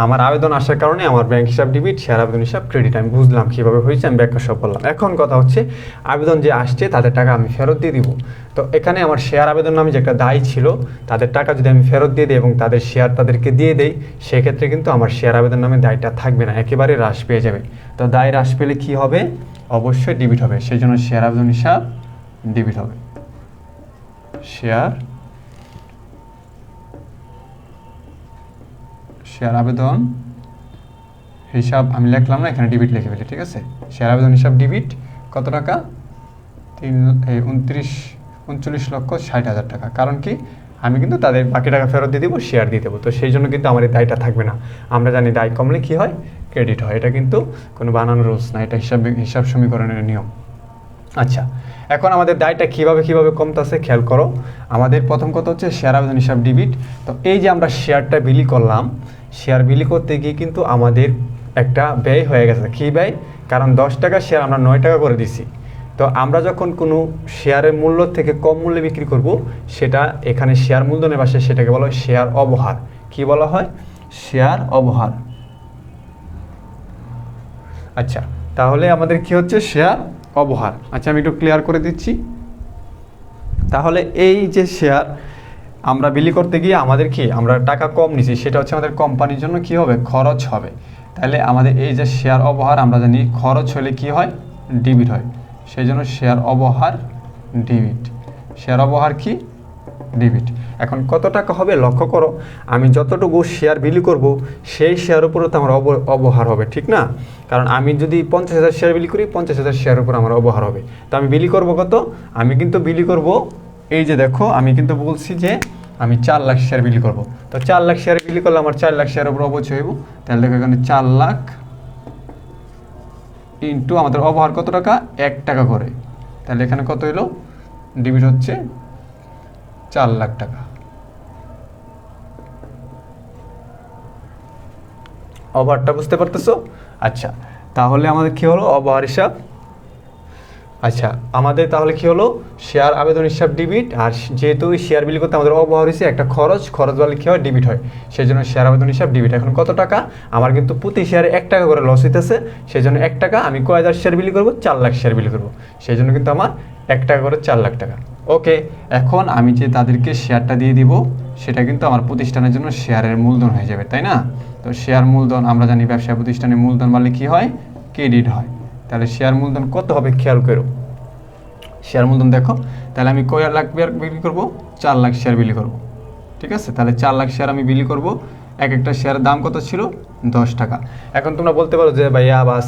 আমার আবেদন আসার কারণে আমার ব্যাংক হিসাব ডেবিট, শেয়ার আবেদন হিসাব ক্রেডিট। আমি বুঝলাম কীভাবে হয়েছে, আমি ব্যাখ্যা সব বললাম। এখন কথা হচ্ছে আবেদন যে আসছে তাদের টাকা আমি ফেরত দিয়ে দিব। তো এখানে আমার শেয়ার আবেদন নামে যে একটা দায় ছিল, তাদের টাকা যদি আমি ফেরত দিয়ে দিই এবং তাদের শেয়ার তাদেরকে দিয়ে দেই, সেক্ষেত্রে কিন্তু আমার শেয়ার আবেদন নামে দায়টা থাকবে না, একেবারে হ্রাস পেয়ে যাবে। তো দায় হ্রাস পেলে কী হবে? অবশ্যই ডেবিট হবে, সেই জন্য শেয়ার আবেদন হিসাব ডেবিট হবে। শেয়ার আবেদন হিসাব আমি লিখলাম না, এখানে ডেবিট লিখে ফেলি, ঠিক আছে? শেয়ার আবেদন হিসাব ডেবিট কত টাকা? 39,60,000 টাকা। কারণ কি, আমি কিন্তু তাদের বাকি টাকা ফেরত দিয়ে দেবো, শেয়ার দিয়ে দেবো, তো সেই জন্য কিন্তু আমার এই দায়টা থাকবে না। আমরা জানি দায় কমলে কী হয়? ক্রেডিট হয়। এটা কিন্তু কোনো বানানো রুলস না, এটা হিসাব সমীকরণের নিয়ম। আচ্ছা, এখন আমাদের দায়টা কীভাবে কমতেছে খেয়াল করো। আমাদের প্রথম কথা হচ্ছে শেয়ার আবেদন হিসাব ডেবিট। তো এই যে আমরা শেয়ারটা বিলি করলাম, শেয়ার বিলি করতে গিয়ে কিন্তু আমাদের একটা ব্যয় হয়ে গেছে। কী ব্যয়? কারণ 10 টাকা শেয়ার আমরা 9 টাকা করে দিছি। তো আমরা যখন কোনো শেয়ারের মূল্য থেকে কম মূল্যে বিক্রি করব, সেটা এখানে শেয়ার মূলধনের পাশে সেটাকে বলা হয় শেয়ার অবহার। কি বলা হয়? শেয়ার অবহার। আচ্ছা, তাহলে আমাদের কি হচ্ছে? শেয়ার অবহার। আচ্ছা আমি একটু ক্লিয়ার করে দিচ্ছি। তাহলে এই যে শেয়ার আমরা বিলি করতে গিয়ে আমাদের কি, আমরা টাকা কম নিছি, সেটা হচ্ছে আমাদের কোম্পানির জন্য কি হবে? খরচ হবে। তাহলে আমাদের এই যে শেয়ার অবহার, আমরা জানি খরচ হলে কি হয়? ডেবিট হয়। সেই জন্য শেয়ার অবহার ডেবিট। শেয়ার অবহার কি? ডেবিট। এখন কত টাকা হবে লক্ষ্য করো, আমি যতটুকু শেয়ার বিলি করব সেই শেয়ার উপরে তো আমার অবহার হবে, ঠিক না? কারণ আমি যদি 50,000 শেয়ার বিলি করি, 50,000 শেয়ার উপর আমার অবহার হবে। তো আমি বিলি করব কত? আমি কিন্তু বিলি করব, এই যে দেখো আমি কিন্তু বলছি যে আমি 4 লাখ শেয়ার বিলি করব। তো 4 লাখ শেয়ার বিলি করলে আমার 4 লাখ শেয়ার উপর অবচয় হইব। তাহলে দেখো এখানে 4 লাখ ইন্টু আমাদের অবহার কত টাকা? 1 টাকা করে। তাহলে এখানে কত হলো? ডেবিট হচ্ছে 4 লাখ টাকা। অবহারটা বুঝতে পারতেছো? আচ্ছা, তাহলে আমাদের কি হলো? অবহার হিসাব। আচ্ছা, আমাদের তাহলে কি হলো? শেয়ার আবেদন হিসাব ডেবিট। আর যেহেতু শেয়ার বিলি করতে আমাদের অবহার হয়েছে একটা খরচ বলে কি হয়? ডেবিট হয়। সেই জন্য শেয়ার আবেদন হিসাব ডেবিট। এখন কত টাকা? আমার কিন্তু প্রতি শেয়ারে 1 টাকা করে লস হইতেছে, সেই জন্য 1 টাকা আমি কয় হাজার শেয়ার বিলি করবো? 4 লাখ শেয়ার বিলি করবো। সেই জন্য কিন্তু আমার 1 টাকা করে 4 লাখ টাকা। ওকে, এখন আমি যে তাদেরকে শেয়ারটা দিয়ে দিব, সেটা কিন্তু আমার প্রতিষ্ঠানের জন্য শেয়ারের মূলধন হয়ে যাবে, তাই না? তো শেয়ার মূলধন, আমরা জানি ব্যবসা প্রতিষ্ঠানের মূলধন বাড়লে কি হয়? ক্রেডিট হয়। তাহলে শেয়ার মূলধন কত হবে খেয়াল করো। শেয়ার মূলধন দেখো, তাহলে আমি কয় লাখ বিক্রি করবো? 4 লাখ শেয়ার বিলি করব। ঠিক আছে, তাহলে 4 লাখ শেয়ার আমি বিলি করব। একটা শেয়ারের দাম কত ছিল? 10 টাকা। এখন তোমরা বলতে পারো যে ভাইয়া বাস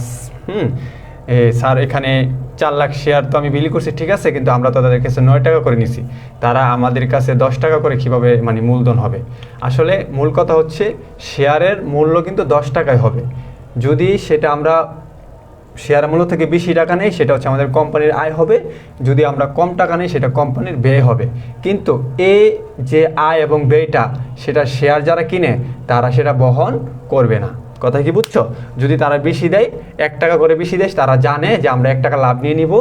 স্যার এখানে 4 লাখ শেয়ার তো আমি বিলি করছি, ঠিক আছে, কিন্তু আমরা তো তাদের কাছে 9 টাকা করে নিছি, তারা আমাদের কাছে 10 টাকা করে কিভাবে মানে মূলধন হবে? আসলে মূল কথা হচ্ছে শেয়ারের মূল্য কিন্তু 10 টাকায় হবে। যদি সেটা আমরা শেয়ার মূল্য থেকে বেশি টাকা নেই সেটা হচ্ছে আমাদের কোম্পানির আয় হবে, যদি আমরা কম টাকা নেই সেটা কোম্পানির ব্যয় হবে। কিন্তু এই যে আয় এবং ব্যয়টা সেটা শেয়ার যারা কিনে তারা সেটা বহন করবে না। কথা কি বুঝছো? যদি তারা বেশি দেয়, 1 টাকা করে বেশি দেয়, তারা জানে যে আমরা 1 টাকা লাভ নিয়ে নিব,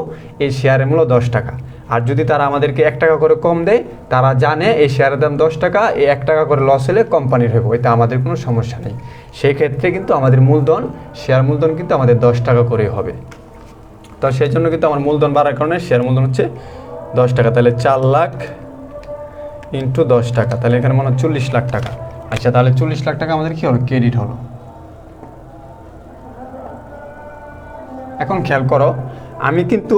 এই শেয়ারের মূল্য 10 টাকা। আর যদি তারা আমাদেরকে 1 টাকা করে কম দেয়, তারা জানে এই শেয়ারের দাম 10 টাকা, এই 1 টাকা করে লস হলে কোম্পানির হবে, এতে আমাদের কোনো সমস্যা নেই। সেই ক্ষেত্রে কিন্তু আমাদের মূলধন, শেয়ার মূলধন কিন্তু আমাদের 10 টাকা করেই হবে। তো সেই জন্য কিন্তু আমার মূলধন বাড়ার কারণে শেয়ার মূলধন হচ্ছে 10 টাকা। তাহলে 4 লাখ ইন্টু 10 টাকা, তাহলে এখানে মনে হয় 40 লাখ টাকা। আচ্ছা, তাহলে 40 লাখ টাকা আমাদের কি হলো? ক্রেডিট হলো। এখন খেয়াল করো, আমি কিন্তু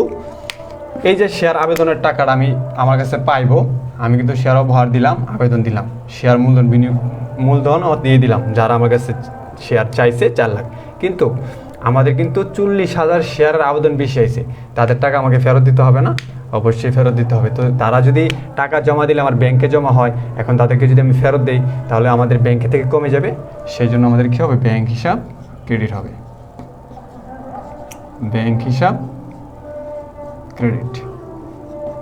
এই যে শেয়ার আবেদনের টাকাটা আমি আমার কাছে পাইবো, আমি কিন্তু শেয়ার উপহার দিলাম, আবেদন দিলাম, শেয়ার মূলধনও দিয়ে দিলাম যারা আমার কাছে শেয়ার চাইছে 4 লাখ। কিন্তু আমাদের কিন্তু 40,000 শেয়ারের আবেদন বেশি আইছে, তাদের টাকা আমাকে ফেরত দিতে হবে না? অবশ্যই ফেরত দিতে হবে। তো তারা যদি টাকা জমা দিলে আমার ব্যাংকে জমা হয়, এখন তাদেরকে যদি আমি ফেরত দিই তাহলে আমাদের ব্যাংকে থেকে কমে যাবে। সেই জন্য আমাদের কী হবে? ব্যাংক হিসাব ক্রেডিট হবে, ব্যাংক হিসাব ক্রেডিট।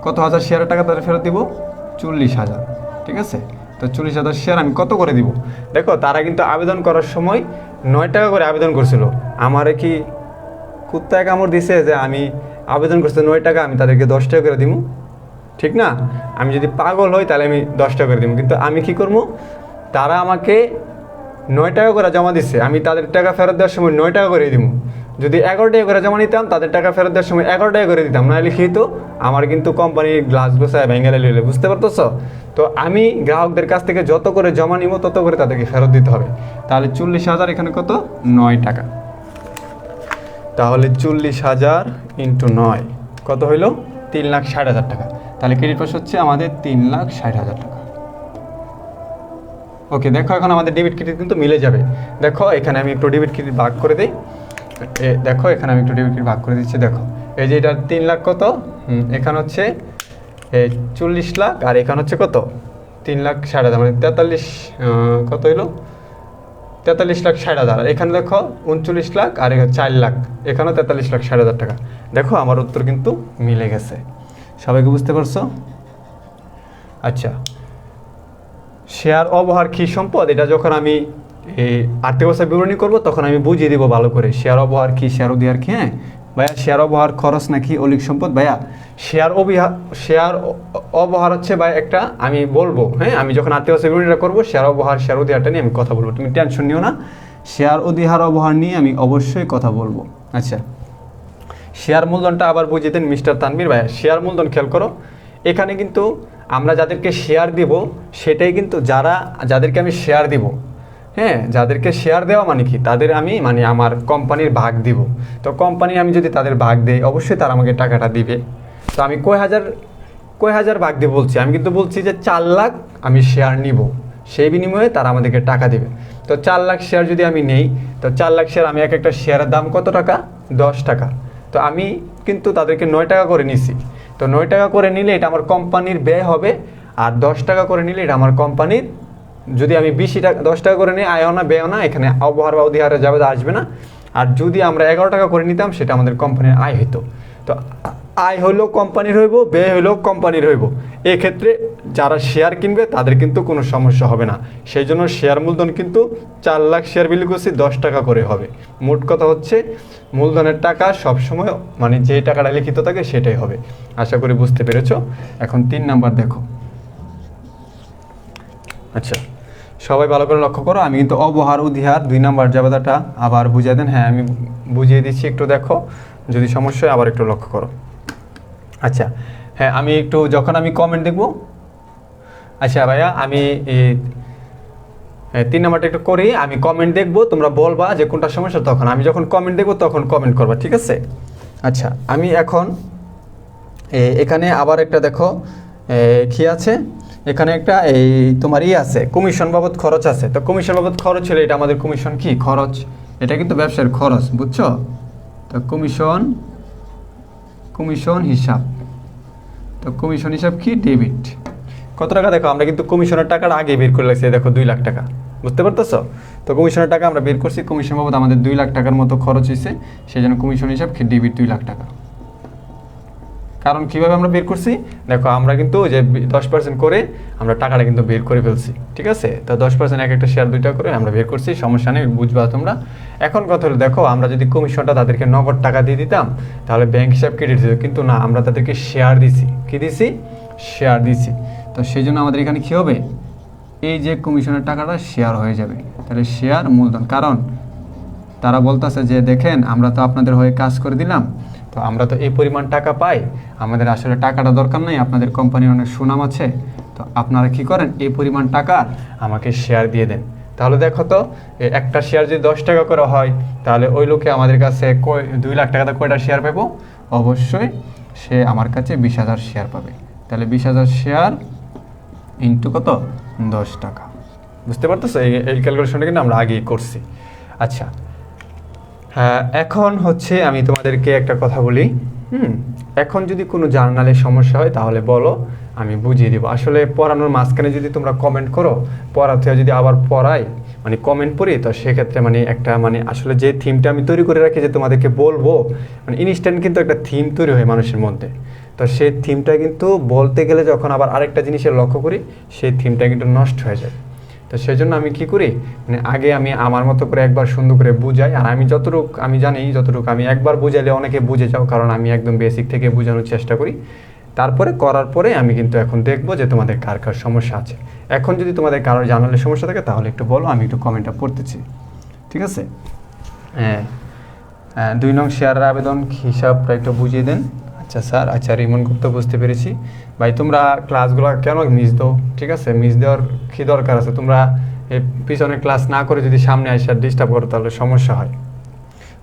কত হাজার শেয়ারের টাকা তাদের ফেরত দিব? 40,000। ঠিক আছে, তো 40,000 শেয়ার আমি কত করে দিব? দেখো, তারা কিন্তু আবেদন করার সময় 9 টাকা করে আবেদন করছিল। আমারে কি কুত্তায় কামড় দিছে যে আমি আবেদন করছি 9 টাকা, আমি তাদেরকে 10 টাকা করে দিব? ঠিক না? আমি যদি পাগল হই তাহলে আমি 10 টাকা করে দিব। কিন্তু আমি কি করবো? তারা আমাকে 9 টাকা করে জমা দিচ্ছে, আমি তাদের টাকা ফেরত দেওয়ার সময় 9 টাকা করে দিব। যদি 11 টাকা করে জমা নিতাম, তাদের টাকা ফেরত দেওয়ার সময় 11 টাকা করে দিতাম, না লিখি তো আমার কিন্তু কোম্পানির গ্লাস গোছায় ভেঙে লিলে। বুঝতে পারতেছ? তো আমি গ্রাহকদের কাছ থেকে যত করে জমা নিব তত করে তাদেরকে ফেরত দিতে হবে। তাহলে 40,000 এখানে কত? 9 টাকা। তাহলে 40,000 ইন্টু 9 কত হইল? 3,60,000 টাকা। তাহলে ক্রেডিট পাস হচ্ছে আমাদের 3,60,000 টাকা। ওকে, দেখো এখন আমাদের ডেবিট ক্রেডিট কিন্তু মিলে যাবে। দেখো এখানে আমি একটু ডেবিট ক্রেডিট ভাগ করে দিই। দেখো এখানে আমি একটু ডেবিট ক্রেডিট ভাগ করে দিচ্ছি। দেখো এই যে এটা 3 লাখ কত, এখানে হচ্ছে 40 লাখ, আর এখানে হচ্ছে কত? 3,60,000, মানে 43 কত হইলো? 43,60,000। আর এখানে দেখো 39 লাখ, আর এখানে 4 লাখ, এখানেও 43,60,000 টাকা। দেখো আমার উত্তর কিন্তু মিলে গেছে। সবাইকে বুঝতে পারছো? আচ্ছা, শেয়ার অবহার কি সম্পদ, এটা যখন আমি এই আর্থিক অবস্থা বিবরণী করবো তখন আমি বুঝিয়ে দিব ভালো করে শেয়ার অবহার কি, শেয়ার অধিহার কি। হ্যাঁ ভাইয়া, শেয়ার অবহার খরচ নাকি অলিক সম্পদ? ভাইয়া শেয়ার অবহার হচ্ছে ভাই একটা, আমি বলবো, হ্যাঁ আমি যখন আর্থিক অবস্থা বিবরণীটা করবো শেয়ার অবহার শেয়ার অধিহারটা নিয়ে আমি কথা বলবো, তুমি টেনশন নিও না। শেয়ার অধিহার অবহার নিয়ে আমি অবশ্যই কথা বলবো। আচ্ছা, শেয়ার মূলধনটা আবার বুঝিয়ে দেন মিস্টার তানভীর। ভাইয়া শেয়ার মূলধন খেয়াল করো, এখানে কিন্তু আমরা যাদেরকে শেয়ার দিব সেটাই কিন্তু যাদেরকে আমি শেয়ার দিব, হ্যাঁ যাদেরকে শেয়ার দেওয়া মানে কি, তাদের আমি মানে আমার কোম্পানির ভাগ দিব। তো কোম্পানি আমি যদি তাদের ভাগ দেই অবশ্যই তারা আমাকে টাকাটা দিবে। তো আমি কয় হাজার ভাগ দিয়ে বলছি, আমি কিন্তু বলছি যে 4 লাখ আমি শেয়ার নিব, সেই বিনিময়ে তারা আমাদেরকে টাকা দেবে। তো 4 লাখ শেয়ার যদি আমি নেই, তো 4 লাখ শেয়ার, আমি একটা শেয়ারের দাম কত টাকা? 10 টাকা। তো আমি কিন্তু তাদেরকে 9 টাকা করে নিছি। তো 9 টাকা করে নিলে এটা আমার কোম্পানির ব্যয় হবে, আর 10 টাকা করে নিলে এটা আমার কোম্পানির, যদি আমি 20 টাকা 10 টাকা করে নিই আয়ও না ব্যয়ও না, এখানে অবহার বা অধিহারে যাবে আসবে না। আর যদি আমরা 11 টাকা করে নিতাম সেটা আমাদের কোম্পানির আয় হইতো। তো আয় হইলেও কোম্পানির হইব, ব্যয় হইলেও কোম্পানির হইব। এক্ষেত্রে যারা শেয়ার কিনবে তাদের কিন্তু কোনো সমস্যা হবে না। সেই জন্য শেয়ার মূলধন কিন্তু 4 লাখ শেয়ার বিলি করছি 10 টাকা করে হবে। মোট কথা হচ্ছে মূলধনের টাকা সবসময় মানে যে টাকাটা লিখিত থাকে সেটাই হবে। আশা করি বুঝতে পেরেছো। এখন 3 নাম্বার দেখো। আচ্ছা, সবাই ভালো করে লক্ষ্য করো, আমি কিন্তু অবহার অধিহার 2 নাম্বার জাবেদাটা আবার বুঝিয়ে দেন। হ্যাঁ আমি বুঝিয়ে দিচ্ছি, একটু দেখো, যদি সমস্যা হয় আবার একটু লক্ষ্য করো। আচ্ছা হ্যাঁ, আমি একটু যখন আমি কমেন্ট দেখব। আচ্ছা ভাইয়া, আমি 3 নাম্বারটা একটু করি, আমি কমেন্ট দেখব, তোমরা বলবা যে কোনটা সমস্যা, তখন আমি যখন কমেন্ট দেখব তখন কমেন্ট করবা, ঠিক আছে? আচ্ছা, আমি এখন এখানে আবার একটা দেখো কি আছে, এখানে একটা এই তোমার আছে কমিশন বাবদ খরচ আছে। তো কমিশন বাবদ খরচ হলে এটা আমাদের কমিশন কি খরচ, এটা কিন্তু ব্যবসার খরচ, বুঝছো? তো কমিশন হিসাব, তো কমিশন হিসাব কি ডেবিট। কত টাকা দেখো, আমরা কিন্তু কমিশনের টাকাটা আগে বের করে লাগছে, দেখো 2 লাখ টাকা। বুঝতে পারতেছো? তো কমিশনের টাকা আমরা বের করছি, কমিশন বাবদ আমাদের 2 লাখ টাকার মতো খরচ হয়েছে, সেই জন্য কমিশন হিসাব ডেবিট 2 লাখ টাকা। কারণ কিভাবে আমরা বের করছি দেখো, আমরা কিন্তু যে 10% করে আমরা টাকাটা কিন্তু বের করে ফেলছি, ঠিক আছে? তো 10% এক একটা শেয়ার 2 টাকা করে আমরা বের করছি, সমস্যা নেই, বুঝবা তোমরা। এখন কথা হলো দেখো, আমরা যদি কমিশনটা তাদেরকে নগদ টাকা দিয়ে দিতাম তাহলে ব্যাংক হিসাব কেটে দিত, কিন্তু না, আমরা তাদেরকে শেয়ার দিছি। কি দিছি? শেয়ার দিছি। তো সেই জন্য আমাদের এখানে কী হবে, এই যে কমিশনের টাকাটা শেয়ার হয়ে যাবে। তাহলে শেয়ার মূলধন, কারণ তারা বলতেছে যে দেখেন আমরা তো আপনাদের হয়ে কাজ করে দিলাম, তো আমরা তো এই পরিমাণ টাকা পাই, আমাদের আসলে টাকাটা দরকার নাই, আপনাদের কোম্পানির অনেক সুনাম আছে, তো আপনারা কি করেন, এই পরিমাণ টাকা আমাকে শেয়ার দিয়ে দেন। তাহলে দেখো তো, একটা শেয়ার যদি 10 টাকা করে হয় তাহলে ওই লোকে আমাদের কাছে 2 লাখ টাকাতে কয়টা শেয়ার পাবো? অবশ্যই সে আমার কাছে 20,000 শেয়ার পাবে। তাহলে 20,000 শেয়ার ইন্টু কত? 10 টাকা। বুঝতে পারতেছো? এই ক্যালকুলেশনটা কিন্তু আমরা আগেই করছি। আচ্ছা, হ্যাঁ, এখন হচ্ছে আমি তোমাদেরকে একটা কথা বলি। এখন যদি কোনো জার্নালে সমস্যা হয় তাহলে বলো, আমি বুঝিয়ে দেবো। আসলে পড়ানোর মাঝখানে যদি তোমরা কমেন্ট করো, পড়াতে যদি আবার পড়াই মানে কমেন্ট পড়ি, তো সেক্ষেত্রে মানে একটা মানে আসলে যে থিমটা আমি তৈরি করে রাখি যে তোমাদেরকে বলবো, মানে ইনস্ট্যান্ট কিন্তু একটা থিম তৈরি হয় মানুষের মধ্যে। তো সেই থিমটা কিন্তু বলতে গেলে যখন আবার আরেকটা জিনিসের লক্ষ্য করি, সেই থিমটা কিন্তু নষ্ট হয়ে যায়। তো সেই জন্য আমি কী করি, মানে আগে আমি আমার মতো করে একবার সুন্দর করে বুঝাই, আর আমি যতটুকু আমি জানি, যতটুকু আমি একবার বুঝাইলে অনেকে বুঝে যাও, কারণ আমি একদম বেসিক থেকে বোঝানোর চেষ্টা করি। তারপরে করার পরে আমি কিন্তু এখন দেখবো যে তোমাদের কার কার সমস্যা আছে। এখন যদি তোমাদের কারোর জানালে সমস্যা থাকে তাহলে একটু বলো, আমি একটু কমেন্টটা পড়তেছি, ঠিক আছে? হ্যাঁ, 2 নং শেয়ারের আবেদন হিসাবটা একটু বুঝিয়ে দেন। আচ্ছা স্যার, আচ্ছা রিমন গুপ্ত, বুঝতে পেরেছি। ভাই তোমরা ক্লাসগুলো কেন মিস দাও? ঠিক আছে, মিস দেওয়ার কী দরকার আছে? তোমরা এই পিছনে ক্লাস না করে যদি সামনে এসে ডিস্টার্ব করো তাহলে সমস্যা হয়।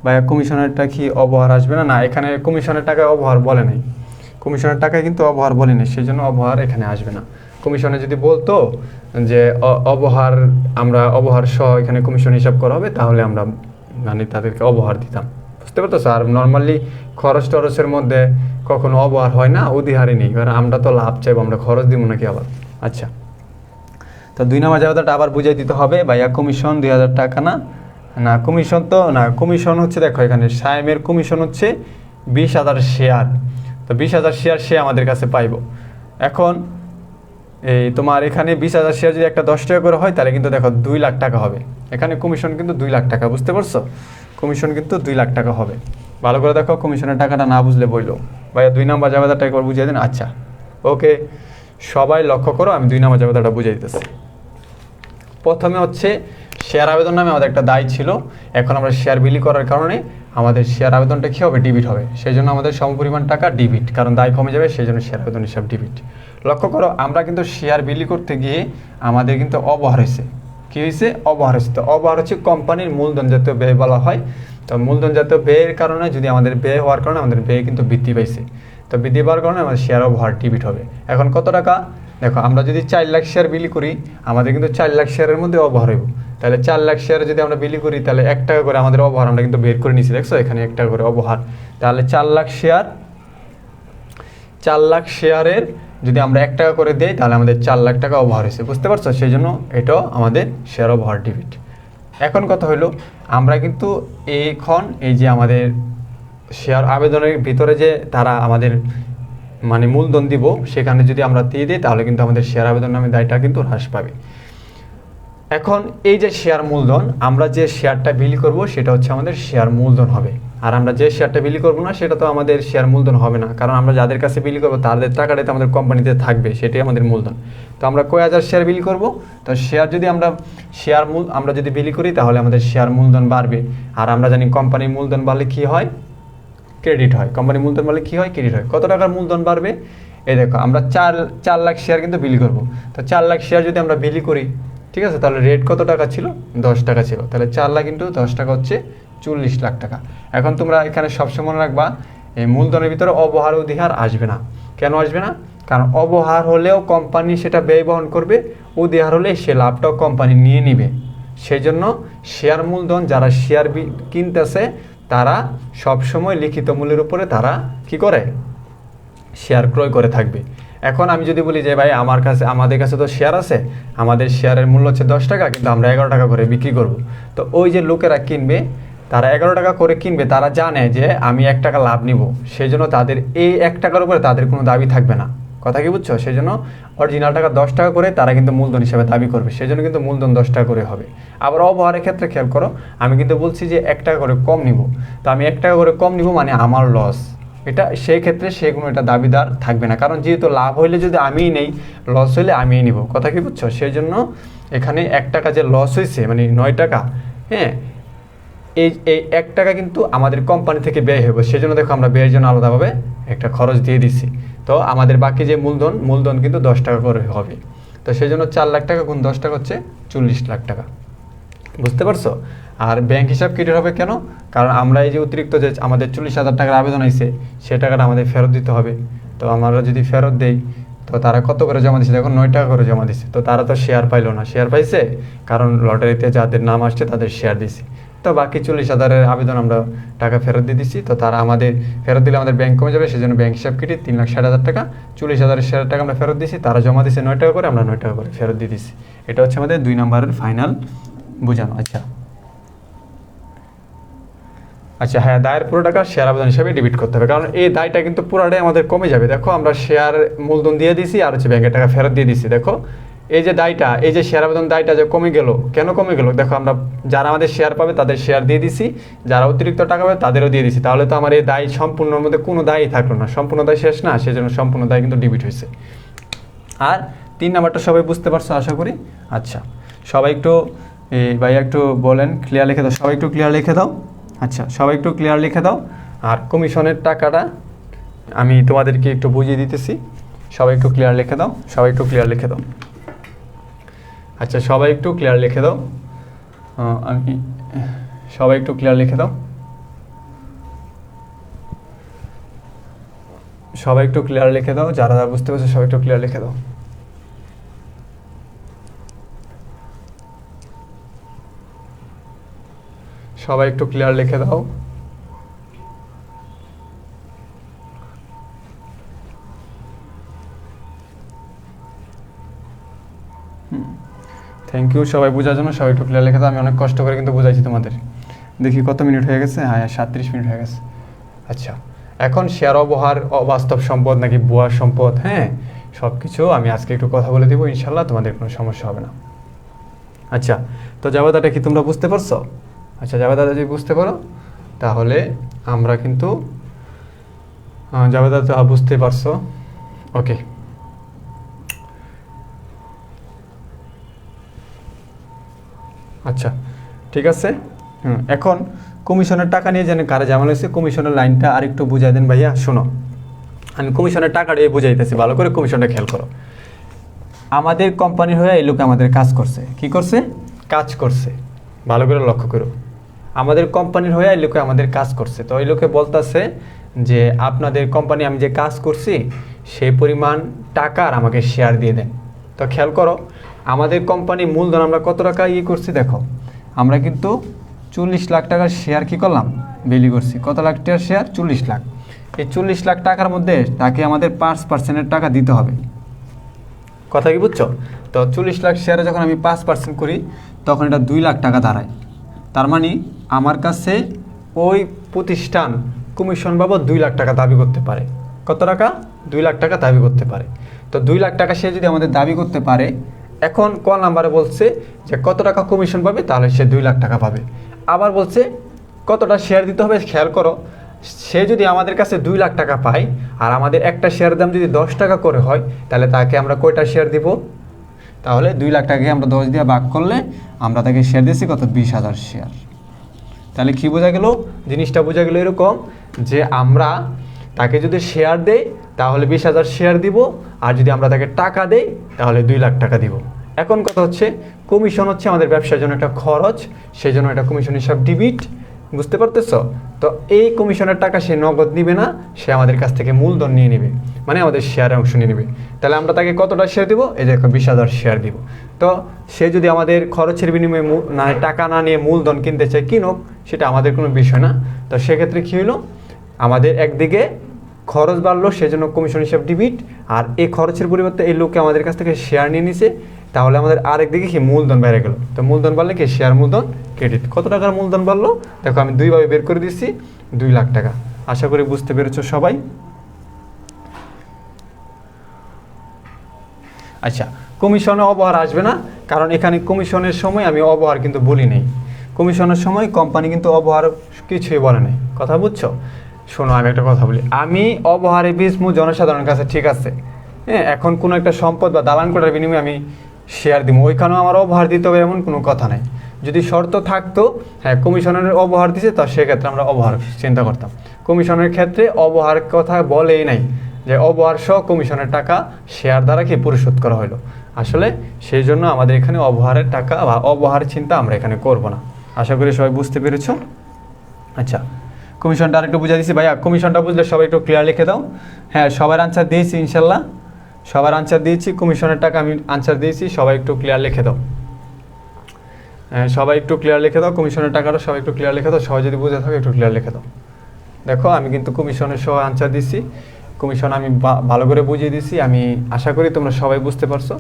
ভাইয়া কমিশনেরটা কি অবহার আসবে না? না, এখানে কমিশনের টাকায় অবহার বলে নাই, কমিশনের টাকায় কিন্তু অবহার বলে নাই, সেই জন্য অবহার এখানে আসবে না। কমিশনে যদি বলতো যে অবহার, আমরা অবহার সহ এখানে কমিশন হিসাব করা হবে, তাহলে আমরা মানে তাদেরকে অবহার দিতাম। বুঝতে পারতো স্যার? নর্মালি খরচ টরচের মধ্যে কখনো অবহার হয় না, অধিহারই নেই, কারণ আমরা তো লাভ চাইবো, আমরা খরচ দিব নাকি আবার। আচ্ছা, তো 2 নম্বর জায়গাটা আবার বুঝিয়ে দিতে হবে। ভাইয়া কমিশন 2,000 টাকা না? না, কমিশন তো না, কমিশন হচ্ছে দেখো এখানে সায়েমের কমিশন হচ্ছে 20,000 শেয়ার। তো 20,000 শেয়ার সে আমাদের কাছে পাইব। এখন এই তোমার এখানে 20,000 শেয়ার যদি একটা 10 টাকা করে হয় তাহলে কিন্তু দেখো 2 লাখ টাকা হবে। এখানে কমিশন কিন্তু 2 লাখ টাকা, বুঝতে পারছো? কমিশন কিন্তু 2 লাখ টাকা হবে। ভালো করে দেখো, কমিশনের টাকাটা না বুঝলে বইলো। ভাইয়া 2 নম্বর জায়গাটা একবার বুঝিয়ে দিন। আচ্ছা, ওকে, সবাই লক্ষ্য করো, আমি 2 নম্বর জায়গাটা বুঝিয়ে দিতেছি। প্রথমে হচ্ছে শেয়ার আবেদন নামে আমাদের একটা দায় ছিল, এখন আমরা শেয়ার বিলি করার কারণে আমাদের শেয়ার আবেদনটা কী হবে? ডিবিট হবে। সেই জন্য আমাদের সমপরিমাণ টাকা ডিবিট, কারণ দায় কমে যাবে, সেই জন্য শেয়ার আবেদন হিসাব ডিবিট। লক্ষ্য করো, আমরা কিন্তু শেয়ার বিলি করতে গিয়ে আমাদের কিন্তু অবহার হয়েছে। কী হয়েছে? অবহার হয়েছে। তো অবহার হচ্ছে কোম্পানির মূলধন জাতীয় ব্যয় বলা হয়। তো মূলধন জাতীয় ব্যয়ের কারণে যদি আমাদের ব্যয় হওয়ার কারণে আমাদের ব্যয় কিন্তু বৃদ্ধি পাইছে, তো বৃদ্ধি পাওয়ার কারণে আমাদের শেয়ার অবহার ডিবিট হবে। এখন কত টাকা? দেখো, আমরা যদি 4 লাখ শেয়ার বিলি করি, আমাদের কিন্তু 4 লাখ শেয়ারের মধ্যে অবহার হইব। তাহলে 4 লাখ শেয়ারে যদি আমরা বিলি করি তাহলে 1 টাকা করে আমাদের অবহার আমরা কিন্তু বের করে নিচ্ছি, দেখছো এখানে 1 টাকা করে অবহার। তাহলে 4 লাখ শেয়ারের যদি আমরা 1 টাকা করে দেই তাহলে আমাদের 4 লাখ টাকা অবহার হয়েছে, বুঝতে পারছো? সেই জন্য এটাও আমাদের শেয়ার অবহার ডিবিট। এখন কথা হলো, আমরা কিন্তু এখন এই যে আমাদের শেয়ার আবেদনের ভিতরে যে তারা আমাদের মানে মূলধন দিব, সেখানে যদি আমরা দিয়ে দিই তাহলে কিন্তু আমাদের শেয়ার আবেদন নামে দায়টা কিন্তু হ্রাস পাবে। এখন এই যে শেয়ার মূলধন, আমরা যে শেয়ারটা বিলি করব সেটা হচ্ছে আমাদের শেয়ার মূলধন হবে, আর আমরা যে শেয়ারটা বিলি করব না সেটা তো আমাদের শেয়ার মূলধন হবে না, কারণ আমরা যাদের কাছে বিলি করব তাদের টাকাটাই তো আমাদের কোম্পানিতে থাকবে, সেটাই আমাদের মূলধন। তো আমরা কয় হাজার শেয়ার বিলি করব? তো শেয়ার যদি আমরা যদি বিলি করি তাহলে আমাদের শেয়ার মূলধন বাড়বে, আর আমরা জানি কোম্পানির মূলধন বাড়লে কী হয়? ক্রেডিট হয়। কোম্পানির মূলধন বাড়লে কী হয়? ক্রেডিট হয়। কত টাকার মূলধন বাড়বে? এই দেখো, আমরা 4 লাখ শেয়ার কিন্তু বিলি করব। তো 4 লাখ শেয়ার যদি আমরা বিলি করি, ঠিক আছে, তাহলে রেট কত টাকা ছিল? 10 টাকা ছিল। তাহলে 4 লাখ ইন্টু 10 টাকা হচ্ছে 40 লাখ টাকা। এখন তোমরা এখানে সবসময় মনে রাখবা, এই মূলধনের ভিতরে অবহার অধিহার আসবে না। কেন আসবে না? কারণ অবহার হলেও কোম্পানি সেটা ব্যয় বহন করবে, অধিহার হলে সে লাভটাও কোম্পানি নিয়ে নিবে। সেই জন্য শেয়ার মূলধন যারা শেয়ার কিনতেছে তারা সবসময় লিখিত মূল্যের উপরে তারা কি করে? শেয়ার ক্রয় করে থাকবে। এখন আমি যদি বলি যে ভাই আমাদের কাছে তো শেয়ার আছে, আমাদের শেয়ারের মূল্য হচ্ছে 10 টাকা, কিন্তু আমরা 11 টাকা করে বিক্রি করব, তো ওই যে লোকেরা কিনবে, তারা 11 টাকা করে কিনবে, তারা জানে যে আমি 1 টাকা লাভ নিব, সেই জন্য তাদের এই 1 টাকার উপরে তাদের কোনো দাবি থাকবে না। কথা কি বুঝছো? সেই জন্য অরিজিনাল টাকা 10 টাকা করে তারা কিন্তু মূলধন হিসেবে দাবি করবে, সেই জন্য কিন্তু মূলধন 10 টাকা করে হবে। আবার অবহারের ক্ষেত্রে খেয়াল করো, আমি কিন্তু বলছি যে 1 টাকা করে কম নিব, তো আমি 1 টাকা করে কম নিব মানে আমার লস, এটা সেই ক্ষেত্রে সে কোনো এটা দাবিদার থাকবে না, কারণ যেহেতু লাভ হইলে যদি আমিই নেই, লস হইলে আমিই নিব। কথা কি বুঝছো? সেই জন্য এখানে 1 টাকা যে লস হয়েছে মানে 9 টাকা, হ্যাঁ, এই 1 টাকা কিন্তু আমাদের কোম্পানি থেকে ব্যয় হবে, সেই জন্য দেখো আমরা ব্যয়ের জন্য আলাদাভাবে একটা খরচ দিয়ে দিছি। তো আমাদের বাকি যে মূলধন কিন্তু 10 টাকা করে হবে, তো সেই জন্য 4 লাখ টাকা গুণ 10 টাকা হচ্ছে 40 লাখ টাকা। বুঝতে পারছো? আর ব্যাংক হিসাব ক্রেডিট হবে কেন? কারণ আমরা এই যে অতিরিক্ত যে আমাদের 40,000 টাকার আবেদন হয়েছে, সে টাকাটা আমাদের ফেরত দিতে হবে। তো আমরা যদি ফেরত দেই, তো তারা কত করে জমা দিচ্ছে? দেখো 9 টাকা করে জমা দিচ্ছে, তো তারা তো শেয়ার পাইলো না, শেয়ার পাইছে কারণ লটারিতে যাদের নাম আসছে তাদের শেয়ার দিছি, তো বাকি 40,000-এর আবেদন আমরা টাকা ফেরত দিয়ে দিচ্ছি, তো তারা আমাদের ফেরত দিলে আমাদের ব্যাংক কমে যাবে, সেই জন্য ব্যাংক হিসাব কেটে 3,60,000 টাকা, 40,000-এর শেয়ার টাকা আমরা ফেরত দিচ্ছি, তারা জমা দিচ্ছে 9 টাকা করে, আমরা 9 টাকা করে ফেরত দিয়ে দিচ্ছি। এটা হচ্ছে আমাদের 2 নম্বরের ফাইনাল বোঝানো। আচ্ছা হ্যাঁ, দায়ের পুরো টাকা শেয়ার আবেদন হিসাবে ডেবিট করতে হবে, কারণ এই দায়টা কিন্তু পুরোটাই আমাদের কমে যাবে। দেখো আমরা শেয়ার মূলধন দিয়ে দিছি আর হচ্ছে ব্যাংকের টাকা ফেরত দিয়ে দিছি, দেখো এই যে দায়টা, এই যে শেয়ার আবেদন দায়টা যে কমে গেল, কেন কমে গেল? দেখো আমরা যারা আমাদের শেয়ার পাবে তাদের শেয়ার দিয়ে দিছি, যারা অতিরিক্ত টাকা পাবে তাদেরও দিয়ে দিছি, তাহলে তো আমার এই দায় সম্পূর্ণর মধ্যে কোনো দায়ই থাকলো না, সম্পূর্ণ দায় শেষ না, সেজন্য সম্পূর্ণ দায় কিন্তু ডেবিট হয়েছে। আর 3 নাম্বারটা সবাই বুঝতে পারছো আশা করি। আচ্ছা সবাই একটু ভাইয়া একটু বলেন, ক্লিয়ার লিখে দাও, সবাই একটু ক্লিয়ার লিখে দাও। আচ্ছা সবাই একটু ক্লিয়ার লিখে দাও। আর কমিশনের টাকাটা আমি তোমাদেরকে একটু বুঝিয়ে দিতেছি, সবাই একটু ক্লিয়ার লিখে দাও, সবাই একটু ক্লিয়ার লিখে দাও। আচ্ছা সবাই একটু ক্লিয়ার লিখে দাও, আমি সবাই একটু ক্লিয়ার লিখে দাও, সবাই একটু ক্লিয়ার লিখে দাও, যারা যারা বুঝতে পারছো সবাই একটু ক্লিয়ার লিখে দাও। সবাই একটু ক্লিয়ার লিখে দাও। থ্যাংক ইউ সবাই বোঝার জন্য, সবাই একটু ক্লিয়ার লিখে দাও। আমি অনেক কষ্ট করে কিন্তু বুঝাইছি তোমাদের। দেখি কত মিনিট হয়ে গেছে, হ্যাঁ 37 মিনিট হয়ে গেছে। আচ্ছা এখন শেয়ার অবহার অবাস্তব সম্পদ নাকি ভুয়া সম্পদ, হ্যাঁ সব কিছু আমি আজকে একটু কথা বলে দেবো, ইনশাল্লাহ তোমাদের কোনো সমস্যা হবে না। আচ্ছা তো জাবেদাটা কি তোমরা বুঝতে পারছো? আচ্ছা জাবেদাটা যদি বুঝতে পারো তাহলে আমরা কিন্তু জাবেদাটা বুঝতে পারছো, ওকে। আচ্ছা ঠিক আছে। এখন কমিশনের টাকা নিয়ে যেন কারে ঝামেলা হয়েছে, কমিশনের লাইনটা আরেকটু বুঝাই দেন ভাইয়া। শোনো আমি কমিশনের টাকাটা বুঝাইতেছি, ভালো করে কমিশনটা খেয়াল করো। আমাদের কোম্পানির হয়ে এই লোক আমাদের কাজ করছে, কি করছে? কাজ করছে, ভালো করে লক্ষ্য করো। আমাদের কোম্পানির হয়ে এই লোকে আমাদের কাজ করছে, তো ওই লোকে বলতেছে যে আপনাদের কোম্পানি আমি যে কাজ করছি সেই পরিমাণ টাকার আমাকে শেয়ার দিয়ে দেন। তো খেয়াল করো আমাদের কোম্পানি মূলধন আমরা কত টাকা করছি, দেখো আমরা কিন্তু 40 লাখ টাকার শেয়ার কি করলাম, বিলি করছি। কত লাখ টাকার শেয়ার? 40 লাখ। এই 40 লাখ টাকার মধ্যে তাকে আমাদের 5% টাকা দিতে হবে। কথা কি বুঝছো? তো 40 লাখ শেয়ারে যখন আমি 5% করি তখন এটা 2 লাখ টাকা দাঁড়ায়। তার মানে আমার কাছে ওই প্রতিষ্ঠান কমিশন বাবদ 2 লাখ টাকা দাবি করতে পারে। কত টাকা? 2 লাখ টাকা দাবি করতে পারে। তো 2 লাখ টাকা সে যদি আমাদের দাবি করতে পারে, এখন ক নাম্বারে বলছে যে কত টাকা কমিশন পাবে, তাহলে সে 2 লাখ টাকা পাবে। আবার বলছে কতটা শেয়ার দিতে হবে, খেয়াল করো সে যদি আমাদের কাছে 2 লাখ টাকা পায় আর আমাদের একটা শেয়ার দাম যদি 10 টাকা করে হয়, তাহলে তাকে আমরা কয়টা শেয়ার দিব? তাহলে 2 লাখ টাকাকে আমরা 10 দিয়ে ভাগ করলে আমরা তাকে শেয়ার দিয়েছি কত? 20,000 শেয়ার। তাহলে কি বোঝা গেল? জিনিসটা বোঝা গেল এরকম যে আমরা তাকে যদি শেয়ার দেই তাহলে 20,000 শেয়ার দিব, আর যদি আমরা তাকে টাকা দেই তাহলে 2 লাখ টাকা দিব। এখন কথা হচ্ছে কমিশন হচ্ছে আমাদের ব্যবসার জন্য একটা খরচ, সেই জন্য এটা কমিশন হিসাব ডেবিট। বুঝতে পারতেছ? তো এই কমিশনের টাকা সে নগদ নিবে না, সে আমাদের কাছ থেকে মূলধন নিয়ে নেবে, মানে আমাদের শেয়ারে অংশ নিয়ে নেবে। তাহলে আমরা তাকে কতটা শেয়ার দিব? এই যে 20,000 শেয়ার দিব। তো সে যদি আমাদের খরচের বিনিময়ে টাকা না নিয়ে মূলধন কিনতে চায়, কিনুক, সেটা আমাদের কোনো বিষয় না। তো সেক্ষেত্রে কী হলো, আমাদের একদিকে খরচ বাড়লো সেজন্য কমিশন হিসাব ডিবিট, আর এই খরচের পরিবর্তে এই লোকে আমাদের কাছ থেকে শেয়ার নিয়ে নিছে, তাহলে আমাদের আরেক দিকে কি মূলধন বেড়ে গেল। তো মূলধন বাড়লে কি শেয়ার মূলধন ক্রেডিট। কত টাকার মূলধন বাড়লো দেখো, আমি দুইভাবে বের করে দিচ্ছি, 2 লাখ টাকা। আশা করি বুঝতে পেরেছো সবাই। আচ্ছা, কমিশনে অবহার আসবে না, কারণ এখানে কমিশনের সময় আমি অবহার কিন্তু বলি নেই। কমিশনের সময় কোম্পানি কিন্তু অবহার কিছুই বলে নাই, কথা বুঝছো। শোনো, আমি একটা কথা বলি, আমি অবহারে বেচমু জনসাধারণের কাছে, ঠিক আছে। হ্যাঁ, এখন কোনো একটা সম্পদ বা দালান কোটার বিনিময়ে আমি শেয়ার দিব, ওইখানেও আমার অবহার দিতে হবে এমন কোনো কথা নাই। যদি শর্ত থাকতো, হ্যাঁ কমিশনের অবহার দিছে, তো সেক্ষেত্রে আমরা অবহার চিন্তা করতাম। কমিশনের ক্ষেত্রে অবহার কথা বলেই নাই, যে অবহার সহ কমিশনের টাকা শেয়ার দ্বারা কি পরিশোধ করা হলো। আসলে সেই জন্য আমাদের এখানে অবহারের টাকা বা অবহার চিন্তা আমরা এখানে করব না। আশা করি সবাই বুঝতে পেরেছো। আচ্ছা, কমিশনটা আরেকটু বুঝা দিচ্ছি ভাইয়া, কমিশনটা বুঝলে সবাই একটু ক্লিয়ার লিখে দাও। হ্যাঁ, সবার আনসার দিয়েছি ইনশাল্লাহ, সবার আনসার দিয়েছি, কমিশনের টাকা আমি আনসার দিয়েছি, সবাই একটু ক্লিয়ার লিখে দাও। হ্যাঁ, সবাই একটু ক্লিয়ার লিখে দাও, কমিশনের টাকাটা সবাই একটু ক্লিয়ার লিখে দাও, সবাই যদি বুঝে থাকে একটু ক্লিয়ার লিখে দাও। দেখো, আমি কিন্তু কমিশনের সহ আনসার দিচ্ছি, কমিশন আমি ভালো করে বুঝিয়ে দিচ্ছি। আমি আশা করি তোমরা সবাই বুঝতে পারছো।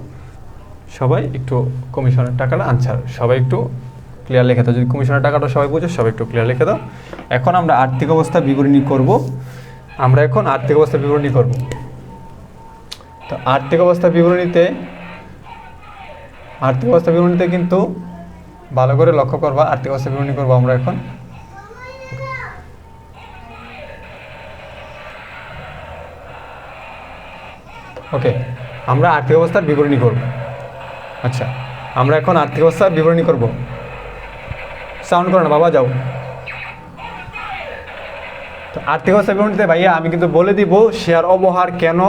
সবাই একটু কমিশনের টাকাটা আনসার সবাই একটু ক্লিয়ার লিখে দাও। যদি কমিশনের টাকাটা সবাই বুঝো, সবাই একটু ক্লিয়ার লিখে দাও। এখন আমরা আর্থিক অবস্থা বিবরণী করব। আমরা এখন আর্থিক অবস্থা বিবরণী করব। তো আর্থিক অবস্থা বিবরণীতে কিন্তু ভালো করে লক্ষ্য করবা, আর্থিক অবস্থা বিবরণী করবো আমরা এখন। ওকে, আমরা আর্থিক অবস্থার বিবরণী করব। আচ্ছা, আমরা এখন আর্থিক অবস্থার বিবরণী করব। সাউন্ড করো না বাবা, যাও। তো আর্থিক অবস্থা বিবরণীতে ভাইয়া আমি কিন্তু বলে দিব শেয়ার অবহার কেন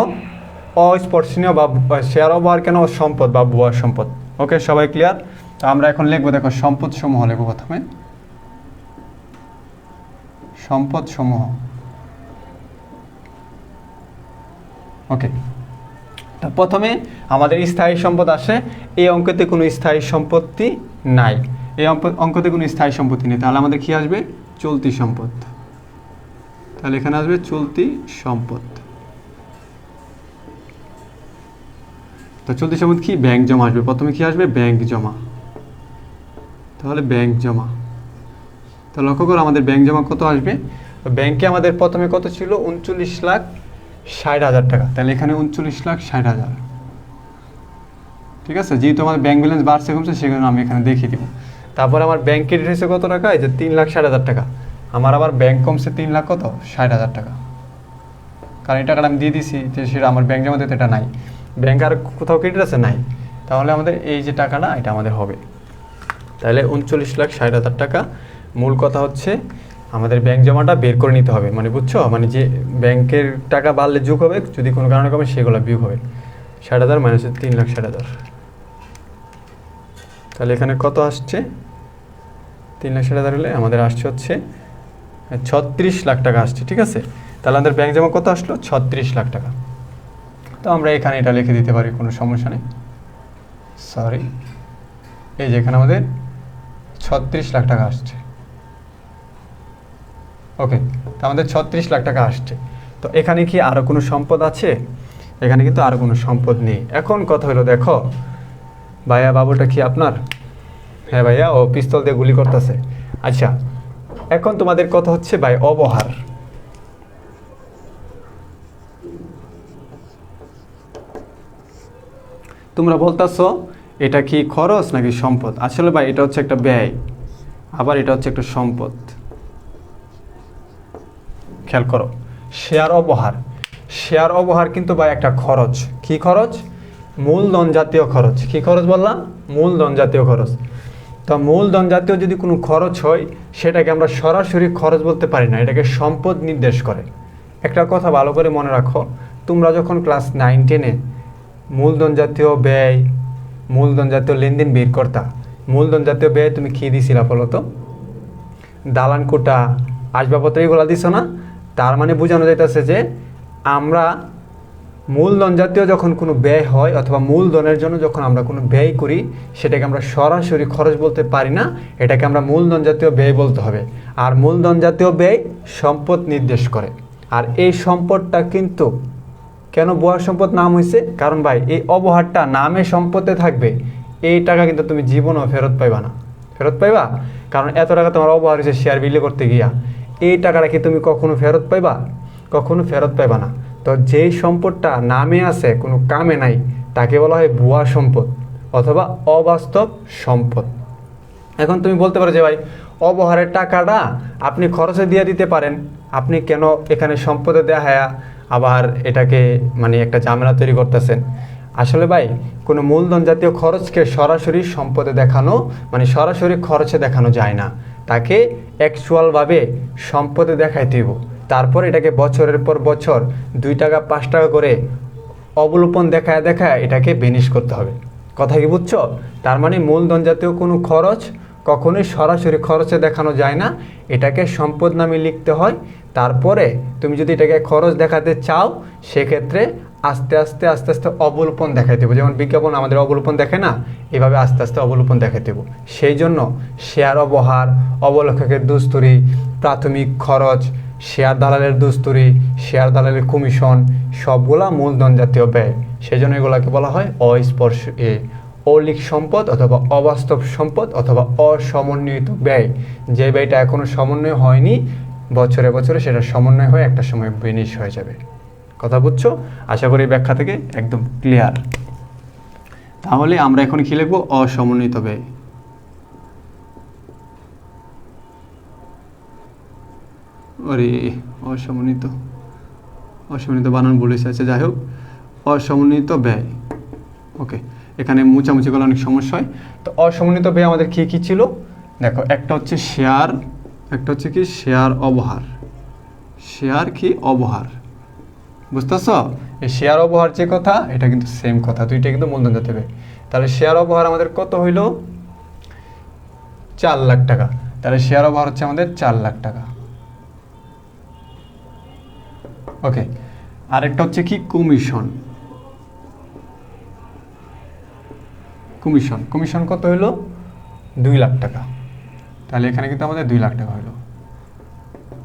অস্পর্শনীয় বা শেয়ার অবহার কেন সম্পদ বা ভুয়া সম্পদ। ওকে, সবাই ক্লিয়ার। তো আমরা এখন লিখবো, দেখো সম্পদ সমূহ লিখবো প্রথমে, সম্পদ সমূহ। ওকে, তো প্রথমে আমাদের স্থায়ী সম্পদ আসে, এই অঙ্কতে কোনো স্থায়ী সম্পত্তি নাই, এই অঙ্কতে কোনো স্থায়ী সম্পত্তি নেই, তাহলে আমাদের কি আসবে, চলতি সম্পদ। তাহলে এখানে আসবে চলতি সম্পদ। তো চলতি সম্পদ কি, ব্যাংক জমা আসবে, প্রথমে কি আসবে, ব্যাংক জমা। তাহলে ব্যাংক জমা, তো লক্ষ্য করো আমাদের ব্যাংক জমা কত আসবে। ব্যাংকে আমাদের প্রথমে কত ছিল, 39,60,000 টাকা, তাহলে এখানে 39,60,000। ঠিক আছে, যেহেতু আমাদের ব্যাংক ব্যালেন্স বাড়ছে কমছে সেগুলো আমি এখানে দেখিয়ে দিব। তারপর আমার ব্যাংক ক্রেডিট হয়েছে কত টাকা, এই যে 3,60,000 টাকা। আমার আবার ব্যাংক কমছে 3,60,000 টাকা, কারণ এই টাকাটা আমি দিয়ে দিছি, যে সেটা আমার ব্যাংক জমা দিতে এটা নাই, ব্যাংক আর কোথাও ক্রেডিট আছে নাই, তাহলে আমাদের এই যে টাকাটা এটা আমাদের হবে। তাহলে 39,60,000 টাকা। মূল কথা হচ্ছে আমাদের ব্যাংক জমাটা বের করে নিতে হবে, মানে বুঝছো, মানে যে ব্যাংকের টাকা বাড়লে যোগ হবে, যদি কোনো কারণে কমে সেগুলো বিয়োগ হবে। 60,000 মাইনাস 3,60,000, তাহলে এখানে কত আসছে, 3,60,000 হলে আমাদের আসছে হচ্ছে 36 লাখ টাকা আসছে। ঠিক আছে, তাহলে আমাদের ব্যাংক জমা কত আসলো, 36 লাখ টাকা। তো আমরা এখানে এটা লিখে দিতে পারি, কোনো সমস্যা নেই। সরি, এই যে এখানে আমাদের 36 লাখ টাকা আসছে। ওকে, তো আমাদের 36 লাখ টাকা আসছে। তো এখানে কি আরও কোনো সম্পদ আছে, এখানে কিন্তু আরও কোনো সম্পদ নেই। এখন কথা হলো, দেখো ভাইয়া বাবুটা কি আপনার, হ্যাঁ ভাইয়া, ও পিস্তল দিয়ে গুলি করতেছে। আচ্ছা, এখন তোমাদের কথা হচ্ছে ভাই অবহার। তোমরা বলতেছো এটা কি খরচ নাকি সম্পদ। আসলে ভাই এটা হচ্ছে একটা ব্যয়, আবার এটা হচ্ছে একটা সম্পদ। খেয়াল করো, শেয়ার অবহার, শেয়ার অবহার কিন্তু ভাই একটা খরচ। কি খরচ, মূলধন জাতীয় খরচ। কি খরচ বললাম, মূলধন জাতীয় খরচ। তো মূলধন জাতীয় যদি কোনো খরচ হয়, সেটাকে আমরা সরাসরি খরচ বলতে পারি না, এটাকে সম্পদ নির্দেশ করে। একটা কথা ভালো করে মনে রাখো, তোমরা যখন ক্লাস 9-10-এ মূলধন জাতীয় ব্যয়, মূলধন জাতীয় লেনদেন বের করতা, মূলধন জাতীয় ব্যয় তুমি কী দিছিলা বলো তো, দালান কোটা, আসবাবপত্র এগুলো দিছো না। তার মানে বোঝানো যাইতেছে যে আমরা মূলধন জাতীয় যখন কোনো ব্যয় হয়, অথবা মূলধনের জন্য যখন আমরা কোনো ব্যয় করি, সেটাকে আমরা সরাসরি খরচ বলতে পারি না, এটাকে আমরা মূলধন জাতীয় ব্যয় বলতে হবে। আর মূলধন জাতীয় ব্যয় সম্পদ নির্দেশ করে। আর এই সম্পদটা কিন্তু কেন ভুয়া সম্পদ নাম হয়েছে, কারণ ভাই এই অবহারটা নামে সম্পদে থাকবে, এই টাকা কিন্তু তুমি জীবনও ফেরত পাইবা না। ফেরত পাইবা, কারণ এত টাকা তোমার অবহার হয়েছে শেয়ার বিলি করতে গিয়া, এই টাকাটা কি তুমি কখনো ফেরত পাইবা? কখনো ফেরত পাইবা না। তো যেই সম্পদটা নামে আছে কোনো কামে নাই, তাকে বলা হয় ভুয়া সম্পদ অথবা অবাস্তব সম্পদ। এখন তুমি বলতে পারো যে ভাই অবহারের টাকাটা আপনি খরচে দিয়ে দিতে পারেন, আপনি কেন এখানে সম্পদে দেখায়া আবার এটাকে মানে একটা ঝামেলা তৈরি করতেছেন? আসলে ভাই কোনো মূলধন জাতীয় খরচকে সরাসরি সম্পদে দেখানো মানে সরাসরি খরচে দেখানো যায় না, তাকে অ্যাকচুয়ালভাবে সম্পদে দেখাইতে হইব। তারপর এটাকে বছরের পর বছর 2 টাকা 5 টাকা করে অবলোপন দেখায় দেখায় এটাকে বেনিশ করতে হবে। কথা কি বুঝছো? তার মানে মূলধন জাতীয় কোনো খরচ কখনোই সরাসরি খরচে দেখানো যায় না, এটাকে সম্পদ নামে লিখতে হয়। তারপরে তুমি যদি এটাকে খরচ দেখাতে চাও, সেক্ষেত্রে আস্তে আস্তে আস্তে আস্তে অবলোপন দেখাইতে হবে। যেমন বিজ্ঞাপন আমাদের অবলোপন দেখে না, এভাবে আস্তে আস্তে অবলোপন দেখাইতে হবে। সেই জন্য শেয়ার অবহার, অবলেখকের দুস্তুরি, প্রাথমিক খরচ, শেয়ার দালালের দুস্তুরি, শেয়ার দালালের কমিশন সবগুলা মূলধন জাতীয় ব্যয়। সেই জন্য এগুলাকে বলা হয় অলিক সম্পদ অথবা অবাস্তব সম্পদ অথবা অসমন্বিত ব্যয়। যে ব্যয়টা এখনো সমন্বয় হয়নি, বছরে বছরে সেটা সমন্বয় হয়ে একটা সময় বেনিশ হয়ে যাবে। কথা বুঝছো? আশা করি ব্যাখ্যা থেকে একদম ক্লিয়ার। তাহলে আমরা এখন কি লিখবো? অসমন্বিত ব্যয়। আরে অসমন্বিত বানান বলেছে, আচ্ছা যাই হোক, অসমন্বিত ব্যয়। ওকে, এখানে মুছামুছি করলে অনেক সমস্যা হয়। তো অসমন্বিত ব্যয় আমাদের কি কি ছিল দেখো, একটা হচ্ছে শেয়ার, একটা হচ্ছে কি শেয়ার অবহার। শেয়ার কি অবহার, বুঝতেছ? এই শেয়ার অবহার যে কথা, এটা কিন্তু সেম কথা, দুইটা কিন্তু মূলধন জাতীয় ব্যয়। তাহলে শেয়ার অবহার আমাদের কত হইল? 4 লাখ টাকা। তাহলে শেয়ার অবহার হচ্ছে আমাদের 4 লাখ টাকা। ওকে, আরেকটা হচ্ছে কি কমিশন। কমিশন কত হইল? 2 লাখ টাকা। তাহলে এখানে কিন্তু আমাদের 2 লাখ টাকা হইলো।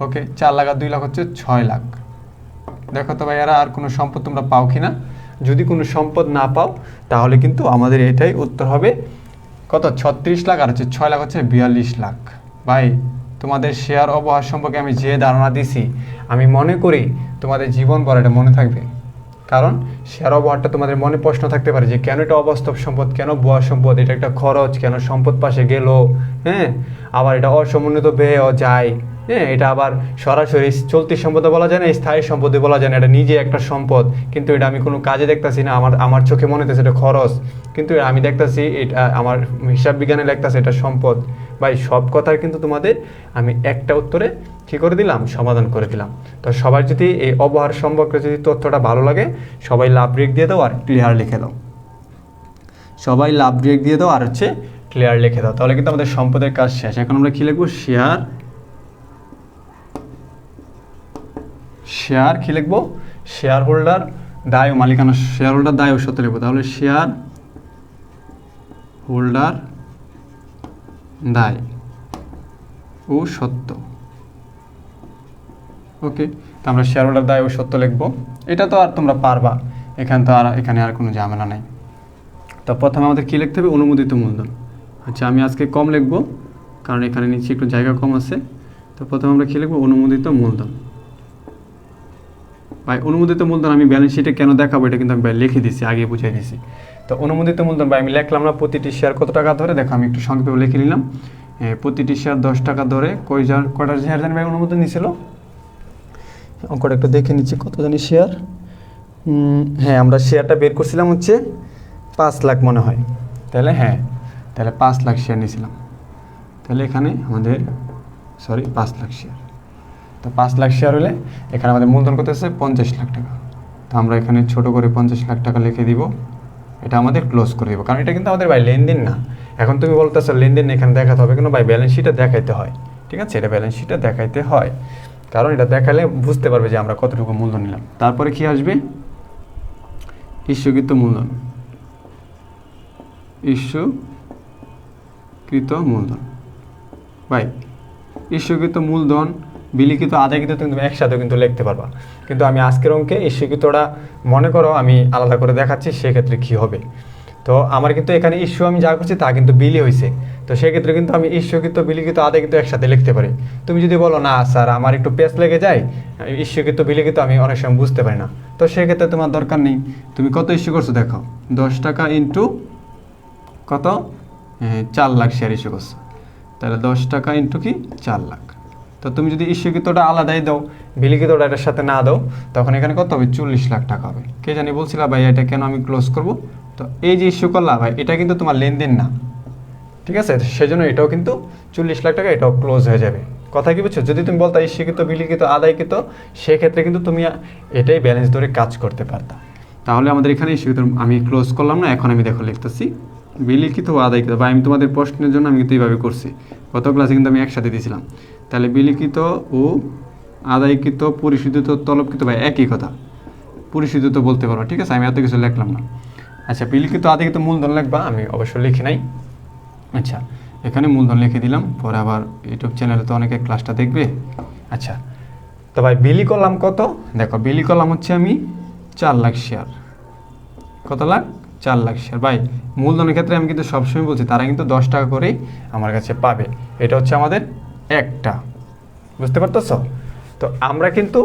ওকে, 4 লাখ আর 2 লাখ হচ্ছে 6 লাখ। দেখো তো ভাইয়ারা আর কোনো সম্পদ তোমরা পাও কিনা। যদি কোনো সম্পদ না পাও তাহলে কিন্তু আমাদের এটাই উত্তর হবে কত? 36 লাখ আর হচ্ছে 6 লাখ হচ্ছে 42 লাখ। ভাই তোমাদের শেয়ার অবহার সম্পর্কে আমি যে ধারণা দিছি, আমি মনে করি তোমাদের জীবন ভর এটা মনে থাকবে। কারণ শেয়ার অবহারটা তোমাদের মনে প্রশ্ন থাকতে পারে যে কেন এটা অবাস্তব সম্পদ, কেন ভুয়া সম্পদ, এটা একটা খরচ, কেন সম্পদ পাশে গেল, হ্যাঁ, আবার এটা অসমন্বিত ব্যয়ও যায়, হ্যাঁ, এটা আবার সরাসরি চলতি সম্পদে বলা যায় না, স্থায়ী সম্পদে বলা যায় না, এটা নিজে একটা সম্পদ, কিন্তু এটা আমি কোনো কাজে দেখতেছি না, আমার চোখে মনে হতেছে এটা খরচ, কিন্তু আমি দেখতেছি এটা আমার হিসাব বিজ্ঞানে লিখতেছে এটা সম্পদ। ভাই সব কথার কিন্তু তোমাদের আমি একটা উত্তরে কী করে দিলাম? সমাধান করে দিলাম। তো সবাই যদি এই অবহার সম্পর্কে যদি তথ্যটা ভালো লাগে, সবাই লাভ ব্রেক দিয়ে দাও আর ক্লিয়ার লিখে দাও। সবাই লাভ ব্রেক দিয়ে দাও আর হচ্ছে ক্লিয়ার লিখে দাও, তাহলে কিন্তু আমাদের সম্পদের কাজ শেষ। এখন আমরা কী লিখবো? শেয়ার কি লিখবো? শেয়ার হোল্ডার দায় ও মালিকানা, শেয়ার হোল্ডার দায় ও সত্য লিখবো। তাহলে শেয়ার হোল্ডার দায় ও সত্য। ওকে, তো আমরা শেয়ার হোল্ডার দায় ও সত্য লিখবো। এটা তো আর তোমরা পারবা, এখানে আর কোনো ঝামেলা নাই। তো প্রথমে আমাদের কী লিখতে হবে? অনুমোদিত মূলধন। আচ্ছা, আমি আজকে কম লিখবো কারণ এখানে নিচে একটু জায়গা কম আছে। তো প্রথমে আমরা কী লিখবো? অনুমোদিত মূলধন। ভাই অনুমোদিত মূলধন আমি ব্যালেন্স শিটে কেন দেখাবো এটা কিন্তু আমি লিখে দিছি, আগে বুঝিয়ে দিছি। তো অনুমোদিত মূলধন ভাই আমি লিখলাম না, প্রতিটি শেয়ার কত টাকা ধরে, দেখো আমি একটু সংক্ষেপে লিখে নিলাম। প্রতিটি শেয়ার 10 টাকা ধরে কয়টা শেয়ার জানি ভাই অনুমোদন নিয়েছিল, অঙ্কটা একটু দেখে নিচ্ছি কত জানি শেয়ার। হ্যাঁ, আমরা শেয়ারটা বের করছিলাম হচ্ছে 5 লাখ মনে হয়। তাহলে হ্যাঁ, তাহলে 5 লাখ শেয়ার নিয়েছিলাম। তাহলে এখানে আমাদের 5 লাখ শেয়ার। তো 5 লাখ শেয়ার হলে এখানে আমাদের মূলধন কত আছে? 50 লাখ টাকা। তো আমরা এখানে ছোট করে 50 লাখ টাকা লিখে দিব, এটা আমাদের ক্লোজ করে দিব, কারণ এটা কিন্তু আমাদের ভাই লেনদেন না। এখন তুমি বলতেছো লেনদেন এখানে দেখাতে হবে কেন? ভাই ব্যালেন্স শিটে দেখাইতে হয়, ঠিক আছে, এটা ব্যালেন্স শিটে দেখাইতে হয়, কারণ এটা দেখালে বুঝতে পারবে যে আমরা কতটুকু মূলধন নিলাম। তারপরে কি আসবে? ইস্যুকৃত মূলধন। ইস্যুকৃত মূলধন ভাই ইস্যুকৃত মূলধন বিলিখিত আদায়কৃত তুমি একসাথে কিন্তু লিখতে পারবা। কিন্তু আমি আজকের অঙ্কে ইস্যুকৃতটা মনে করো আমি আলাদা করে দেখাচ্ছি, সেক্ষেত্রে কী হবে। তো আমার কিন্তু এখানে ইস্যু আমি যা করছি তা কিন্তু বিলি হয়েছে, তো সেক্ষেত্রে কিন্তু আমি ইস্যুকৃত বিলিখিত আদায়কৃত একসাথে লিখতে পারি। তুমি যদি বলো না স্যার আমার একটু পেস লেগে যায়, ইস্যুকৃত বিলিখিত আমি অনেক সময় বুঝতে পারি না, তো সেক্ষেত্রে তোমার দরকার নেই। তুমি কত ইস্যু করছো দেখো, 10 টাকা ইন্টু কত, 4 লাখ শেয়ার ইস্যু করছো, তাহলে 10 টাকা ইন্টু কি 4 লাখ। তো তুমি যদি ইস্যুকৃতটা আলাদাই দাও, বিলিখিতটা এটার সাথে না দাও, তখন এখানে কত হবে, 40 লাখ টাকা হবে। কে জানি বলছিলা ভাই এটা কেন আমি ক্লোজ করব, তো এই যে ইস্যু করলা ভাই এটা কিন্তু তোমার লেনদেন না, ঠিক আছে, সেজন্য এটাও কিন্তু 40 লাখ টাকা এটাও ক্লোজ হয়ে যাবে। কথা কি বুঝছো? যদি তুমি বলতা ইস্যুকৃত বিলিখিত আদায়কৃত, সেক্ষেত্রে কিন্তু তুমি এটাই ব্যালেন্স ধরে কাজ করতে পারতা। তাহলে আমাদের এখানে ইস্যুকৃত আমি ক্লোজ করলাম না, এখন আমি দেখো লিখতেছি বিলিখিত ও আদায়কৃত, বা আমি তোমাদের প্রশ্নের জন্য আমি কিন্তু এইভাবে করছি, গত ক্লাসে কিন্তু আমি একসাথে দিয়েছিলাম। তাহলে বিলিখিত ও আদায়কৃত পরিশোধিত তলবকৃত ভাই একই কথা, পরিশোধিত বলতে পারো, ঠিক আছে, আমি এত কিছু লিখলাম না। আচ্ছা, বিলিখিত আদায়কৃত মূলধন লিখবা, আমি অবশ্যই লিখি নাই। আচ্ছা, এখানে মূলধন লিখে দিলাম, পরে আবার ইউটিউব চ্যানেলে তো অনেকে ক্লাসটা দেখবে। আচ্ছা, তো ভাই বিলি করলাম কত, দেখো বিলি করলাম হচ্ছে আমি 4 লাখ শেয়ার, কত লাখ, 4 লাখ শেয়ার। ভাই মূলধনের ক্ষেত্রে আমি কিন্তু সবসময় বলছি তারা কিন্তু 10 টাকা করেই আমার কাছে পাবে, এটা হচ্ছে আমাদের একটা, বুঝতে পারতেছ? তো আমরা কিন্তু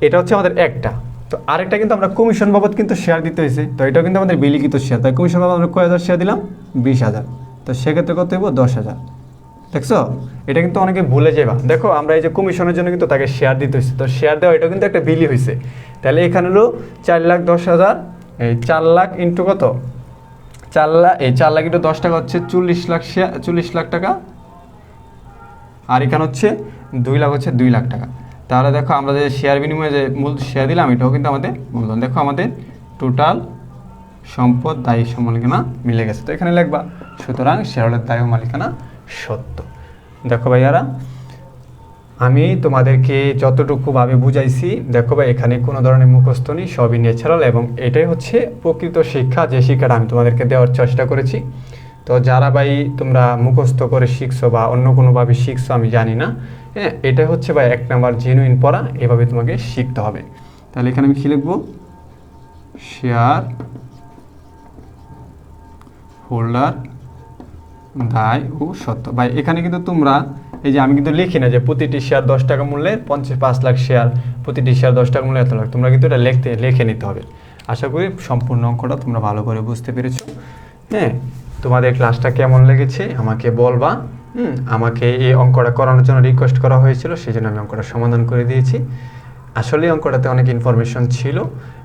এটা হচ্ছে আমাদের একটা, তো আরেকটা কিন্তু আমরা কমিশন বাবদ কিন্তু শেয়ার দিতে হয়েছে, তো এটাও কিন্তু আমাদের বিলিখিত শেয়ার, তাই কমিশন বাবদ আমরা কয় হাজার শেয়ার দিলাম, 20,000, তো সেক্ষেত্রে কত হইব, 10,000। দেখছো, এটা কিন্তু অনেকে ভুলে যাবা। দেখো আমরা এই যে কমিশনের জন্য কিন্তু তাকে শেয়ার দিতে হয়েছে, তো শেয়ার দেওয়া এটা কিন্তু একটা বিলি হয়েছে। তাহলে এখানে হলো 4,10,000, এই 4 লাখ ইন্টু কত, 4 লাখ, এই 4 লাখ ইন্টু 10 টাকা হচ্ছে 40 লাখ শেয়ার, 40 লাখ টাকা, আর এখানে হচ্ছে 2 লাখ, হচ্ছে 2 লাখ টাকা। তাহলে দেখো আমরা যে শেয়ার বিনিময়ে যে মূল শেয়ার দিলাম এটাও কিন্তু আমাদের মূলধন। দেখো আমাদের টোটাল সম্পদ দায়ী মালিকানা মিলে গেছে, তো এখানে লিখবা সুতরাং শেয়ারের দায় ও মালিকানা সত্য। দেখো ভাইয়ারা, আমি তোমাদেরকে যতটুকু ভাবে বুঝাইছি, দেখো ভাই এখানে কোনো ধরনের মুখস্থ নেই, সবই ন্যাচারাল, এবং এটাই হচ্ছে প্রকৃত শিক্ষা, যে শিক্ষাটা আমি তোমাদেরকে দেওয়ার চেষ্টা করেছি। তো যারা ভাই তোমরা মুখস্থ করে শিখছো বা অন্য কোনোভাবে শিখছো আমি জানি না, হ্যাঁ, এটা হচ্ছে ভাই 1 নাম্বার জেনুইন পড়া, এভাবে তোমাকে শিখতে হবে। তাহলে এখানে আমি কি লিখবো, শেয়ার হোল্ডার দায় ও সত্য। ভাই এখানে কিন্তু তোমরা এই যে আমি কিন্তু লিখি না যে প্রতিটি শেয়ার 10 টাকা মূল্যের 5 লাখ শেয়ার, প্রতিটি শেয়ার 10 টাকা মূল্যের এত লাখ, তোমরা কিন্তু এটা লিখে নিতে হবে। আশা করি সম্পূর্ণ অঙ্কটা তোমরা ভালো করে বুঝতে পেরেছো। হ্যাঁ, তোমাদের ক্লাসটা কেমন লেগেছে আমাকে বলবা। আমাকে এই অঙ্কটা করানোর জন্য রিকোয়েস্ট করা হয়েছিল, সেই জন্য আমি অঙ্কটা সমাধান করে দিয়েছি। আসলে অঙ্কটাতে অনেক ইনফরমেশন ছিল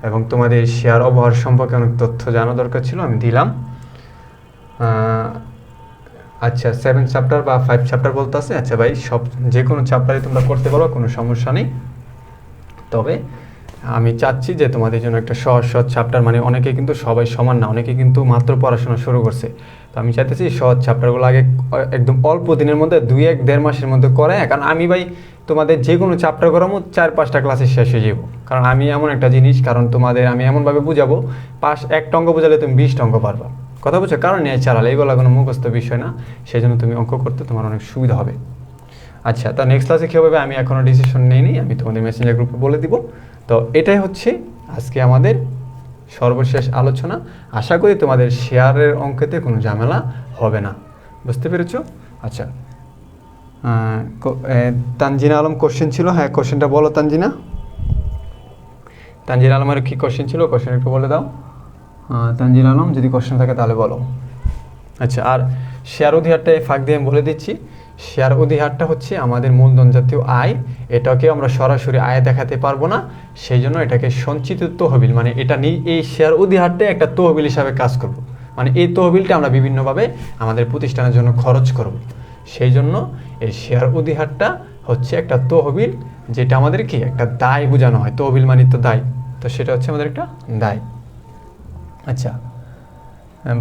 এবং তোমাদের শেয়ার অবহার সম্পর্কে অনেক তথ্য জানা দরকার ছিল, আমি দিলাম। আচ্ছা, 7 চ্যাপ্টার বা 5 চ্যাপ্টার বলতে আছে। আচ্ছা ভাই, সব যে কোনো চ্যাপ্টারই তোমরা করতে পারো, কোনো সমস্যা নেই। তবে আমি চাচ্ছি যে তোমাদের জন্য একটা সহজ চ্যাপ্টার, মানে অনেকে কিন্তু সবাই সমান না, অনেকে কিন্তু মাত্র পড়াশোনা শুরু করছে, তো আমি চাইতেছি সহজ চ্যাপ্টারগুলো আগে একদম অল্প দিনের মধ্যে 2-1-1.5 মাসের মধ্যে করে, কারণ আমি ভাই তোমাদের যে কোনো চ্যাপ্টার করাবো 4-5টা ক্লাসে শেষ হয়ে যাবো, কারণ আমি এমন একটা জিনিস, কারণ তোমাদের আমি এমনভাবে বুঝাবো, একটা অঙ্ক বোঝালে তুমি 20টা অঙ্ক পারবা, কথা বুঝছো, কারণ ন্যাচারাল, এইগুলো কোনো মুখস্থ বিষয় না, সেই জন্য তুমি অঙ্ক করতে তোমার অনেক সুবিধা হবে। আচ্ছা, তা নেক্সট ক্লাসে কী হবে আমি এখনও ডিসিশন নিইনি, আমি তোমাদের মেসেঞ্জার গ্রুপে বলে দিব। তো এটাই হচ্ছে আজকে আমাদের সর্বশেষ আলোচনা। আশা করি তোমাদের শেয়ারের অঙ্কেতে কোনো ঝামেলা হবে না, বুঝতে পেরেছো? আচ্ছা, তানজিনা আলম কোশ্চেন ছিল, হ্যাঁ কোশ্চেনটা বলো তানজিনা। তানজিনা আলমের কী কোশ্চেন ছিল, কোশ্চেন একটু বলে দাও। তানজিনা আলম যদি কোশ্চেন থাকে তাহলে বলো। আচ্ছা, আর শেয়ার অধিহারটা ফাঁক দিয়ে আমি বলে দিচ্ছি, শেয়ার অধিহারটা হচ্ছে আমাদের মূলধন জাতীয় আয়, এটাকে আমরা সরাসরি আয় দেখাতে পারবো না, সেই জন্য এটাকে সঞ্চিত তহবিল, মানে এটা এই শেয়ার অধিহারটা একটা তহবিল হিসাবে কাজ করব, মানে এই তহবিলটা আমরা বিভিন্নভাবে আমাদের প্রতিষ্ঠানের জন্য খরচ করব, সেই জন্য এই শেয়ার অধিহারটা হচ্ছে একটা তহবিল, যেটা আমাদের কি একটা দায় বোঝানো হয়, তহবিল মানে তো দায়, তো সেটা হচ্ছে আমাদের একটা দায়। আচ্ছা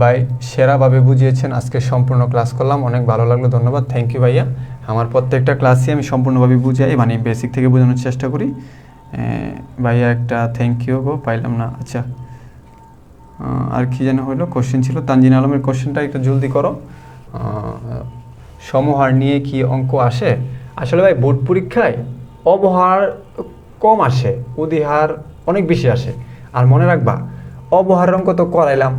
ভাই, সেরাভাবে বুঝিয়েছেন, আজকে সম্পূর্ণ ক্লাস করলাম, অনেক ভালো লাগলো, ধন্যবাদ, থ্যাংক ইউ ভাইয়া। আমার প্রত্যেকটা ক্লাসই আমি সম্পূর্ণভাবে বুঝাই, মানে বেসিক থেকে বোঝানোর চেষ্টা করি। ভাইয়া একটা থ্যাংক ইউ গো পাইলাম না। আচ্ছা, আর কি যেন হলো, কোশ্চেন ছিল তানজিন আলমের কোশ্চেনটা একটু জলদি করো। সমহার নিয়ে কি অঙ্ক আসে? আসলে ভাই বোর্ড পরীক্ষায় অবহার কম আসে, অধিহার অনেক বেশি আসে। আর মনে রাখবা, অবহারের অঙ্ক তো করাইলাম,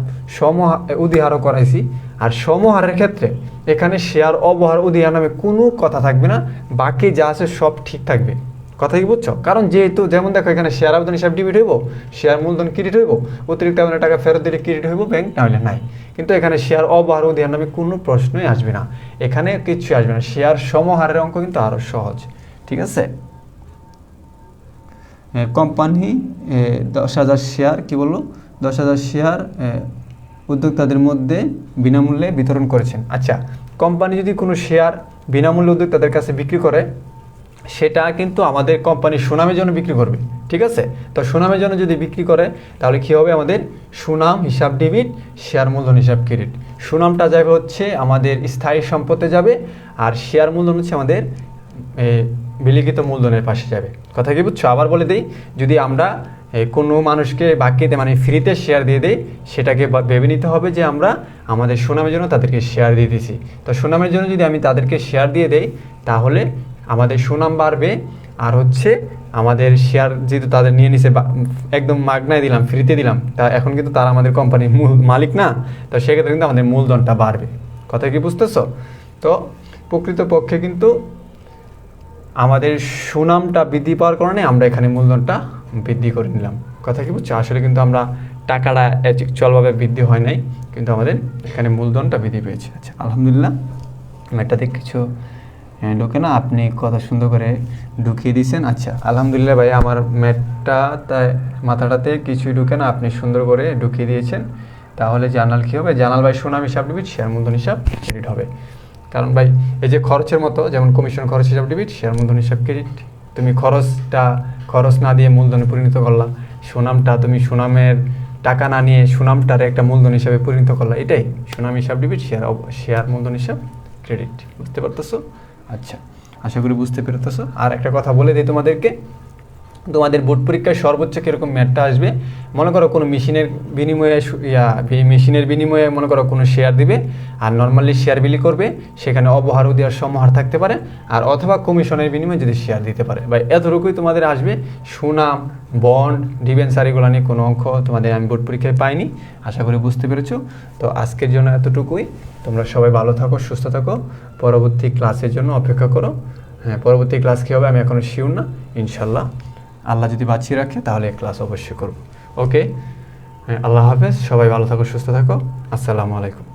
অধিহারও করাইছি। আর সমহারের ক্ষেত্রে এখানে শেয়ার, অবহার, অধিহার নামে কোনো কথা থাকবে না, বাকি যা আছে সব ঠিক থাকবে। কথা কি বুঝছো? কারণ যেহেতু যেমন দেখো এখানে শেয়ার আবেদন হিসাব ডিবিট হইব, শেয়ার মূলধন ক্রেডিট হইব, অতিরিক্ত আবেদনের টাকা ফেরত দিলে ক্রেডিট হইব, ব্যাংক নাহলে নাই। কিন্তু এখানে শেয়ার, অবহার, অধিহার নামে কোনো প্রশ্নই আসবে না, এখানে কিচ্ছু আসবে না। শেয়ার সমহারের অঙ্ক কিন্তু আরও সহজ। ঠিক আছে? কোম্পানি 10,000 শেয়ার, কি বললো, 10,000 শেয়ার উদ্যোক্তাদের মধ্যে বিনামূল্যে বিতরণ করেছেন। আচ্ছা, কোম্পানি যদি কোনো শেয়ার বিনামূল্যে উদ্যোক্তাদের কাছে বিক্রি করে, সেটা কিন্তু আমাদের কোম্পানি সুনামের জন্য বিক্রি করবে। ঠিক আছে? তো সুনামের জন্য যদি বিক্রি করে, তাহলে কী হবে, আমাদের সুনাম হিসাব ডেবিট, শেয়ার মূলধন হিসাব ক্রেডিট। সুনামটা যাবে হচ্ছে আমাদের স্থায়ী সম্পদে যাবে, আর শেয়ার মূলধন হচ্ছে আমাদের বিলিখিত মূলধনের পাশে যাবে। কথা কি বুঝছো? আবার বলে দিই, যদি আমরা কোনো মানুষকে বাকিতে মানে ফ্রিতে শেয়ার দিয়ে দেই, সেটাকে ভেবে নিতে হবে যে আমরা আমাদের সুনামের জন্য তাদেরকে শেয়ার দিয়ে দিছি। তো সুনামের জন্য যদি আমি তাদেরকে শেয়ার দিয়ে দেই, তাহলে আমাদের সুনাম বাড়বে। আর হচ্ছে আমাদের শেয়ার যেহেতু তাদের নিয়ে নিছে, একদম মাগনায় দিলাম, ফ্রিতে দিলাম, তা এখন কিন্তু তারা আমাদের কোম্পানির মূল মালিক না, তো সেক্ষেত্রে কিন্তু আমাদের মূলধনটা বাড়বে। কথা কি বুঝতেছো? তো প্রকৃতপক্ষে কিন্তু আমাদের সুনামটা বৃদ্ধি পাওয়ার কারণে আমরা এখানে মূলধনটা বৃদ্ধি করে নিলাম। কথা কি বুঝছো? আসলে কিন্তু আমরা টাকাটা অ্যাকচুয়ালভাবে বৃদ্ধি হয় নাই, কিন্তু আমাদের এখানে মূলধনটা বৃদ্ধি পেয়েছে। আচ্ছা, আলহামদুলিল্লাহ। ম্যাটটাতে কিছু ঢোকে না, আপনি কত সুন্দর করে ঢুকিয়ে দিয়েছেন। আচ্ছা, আলহামদুলিল্লাহ ভাই, আমার ম্যাটটা তাই মাথাটাতে কিছুই ঢুকে না, আপনি সুন্দর করে ঢুকিয়ে দিয়েছেন। তাহলে জার্নাল কী হবে? জার্নাল ভাই সুনাম হিসাব ডেবিট, শেয়ার মূলধন হিসাব ক্রেডিট হবে। কারণ ভাই এই যে খরচের মতো, যেমন কমিশন খরচ হিসাব ডেবিট, শেয়ার মূলধন হিসাব ক্রেডিট, তুমি খরচ না দিয়ে মূলধনে পরিণত করলা, সুনামটা তুমি সুনামের টাকা না নিয়ে সুনামটার একটা মূলধন হিসাবে পরিণত করলা, এটাই সুনাম হিসাব ডেবিট, শেয়ার মূলধন হিসাব ক্রেডিট। বুঝতে পারতেছো? আচ্ছা, আশা করি বুঝতে পেরেছো। আর একটা কথা বলে দিই তোমাদেরকে, তোমাদের বোর্ড পরীক্ষায় সর্বোচ্চ কীরকম ম্যাটটা আসবে, মনে করো কোনো মেশিনের বিনিময়ে মনে করো কোনো শেয়ার দিবে, আর নর্মালি শেয়ার বিলি করবে, সেখানে অবহার, অধিহার, সমহার থাকতে পারে, আর অথবা কমিশনের বিনিময়ে যদি শেয়ার দিতে পারে। বা এতটুকুই তোমাদের আসবে। সুনাম, বন্ড, ডিবেঞ্চার এগুলো নিয়ে কোনো অঙ্ক তোমাদের আমি বোর্ড পরীক্ষায় পাইনি। আশা করি বুঝতে পেরেছো। তো আজকের জন্য এতটুকুই। তোমরা সবাই ভালো থাকো, সুস্থ থাকো, পরবর্তী ক্লাসের জন্য অপেক্ষা করো। হ্যাঁ, পরবর্তী ক্লাস কী হবে আমি এখনও শিওর না, ইনশাল্লাহ আল্লাহ যদি বাঁচিয়ে রাখে তাহলে এই ক্লাস অবশ্যই করব। ওকে, আল্লাহ হাফেজ, সবাই ভালো থাকো, সুস্থ থাকো, আসসালামু আলাইকুম।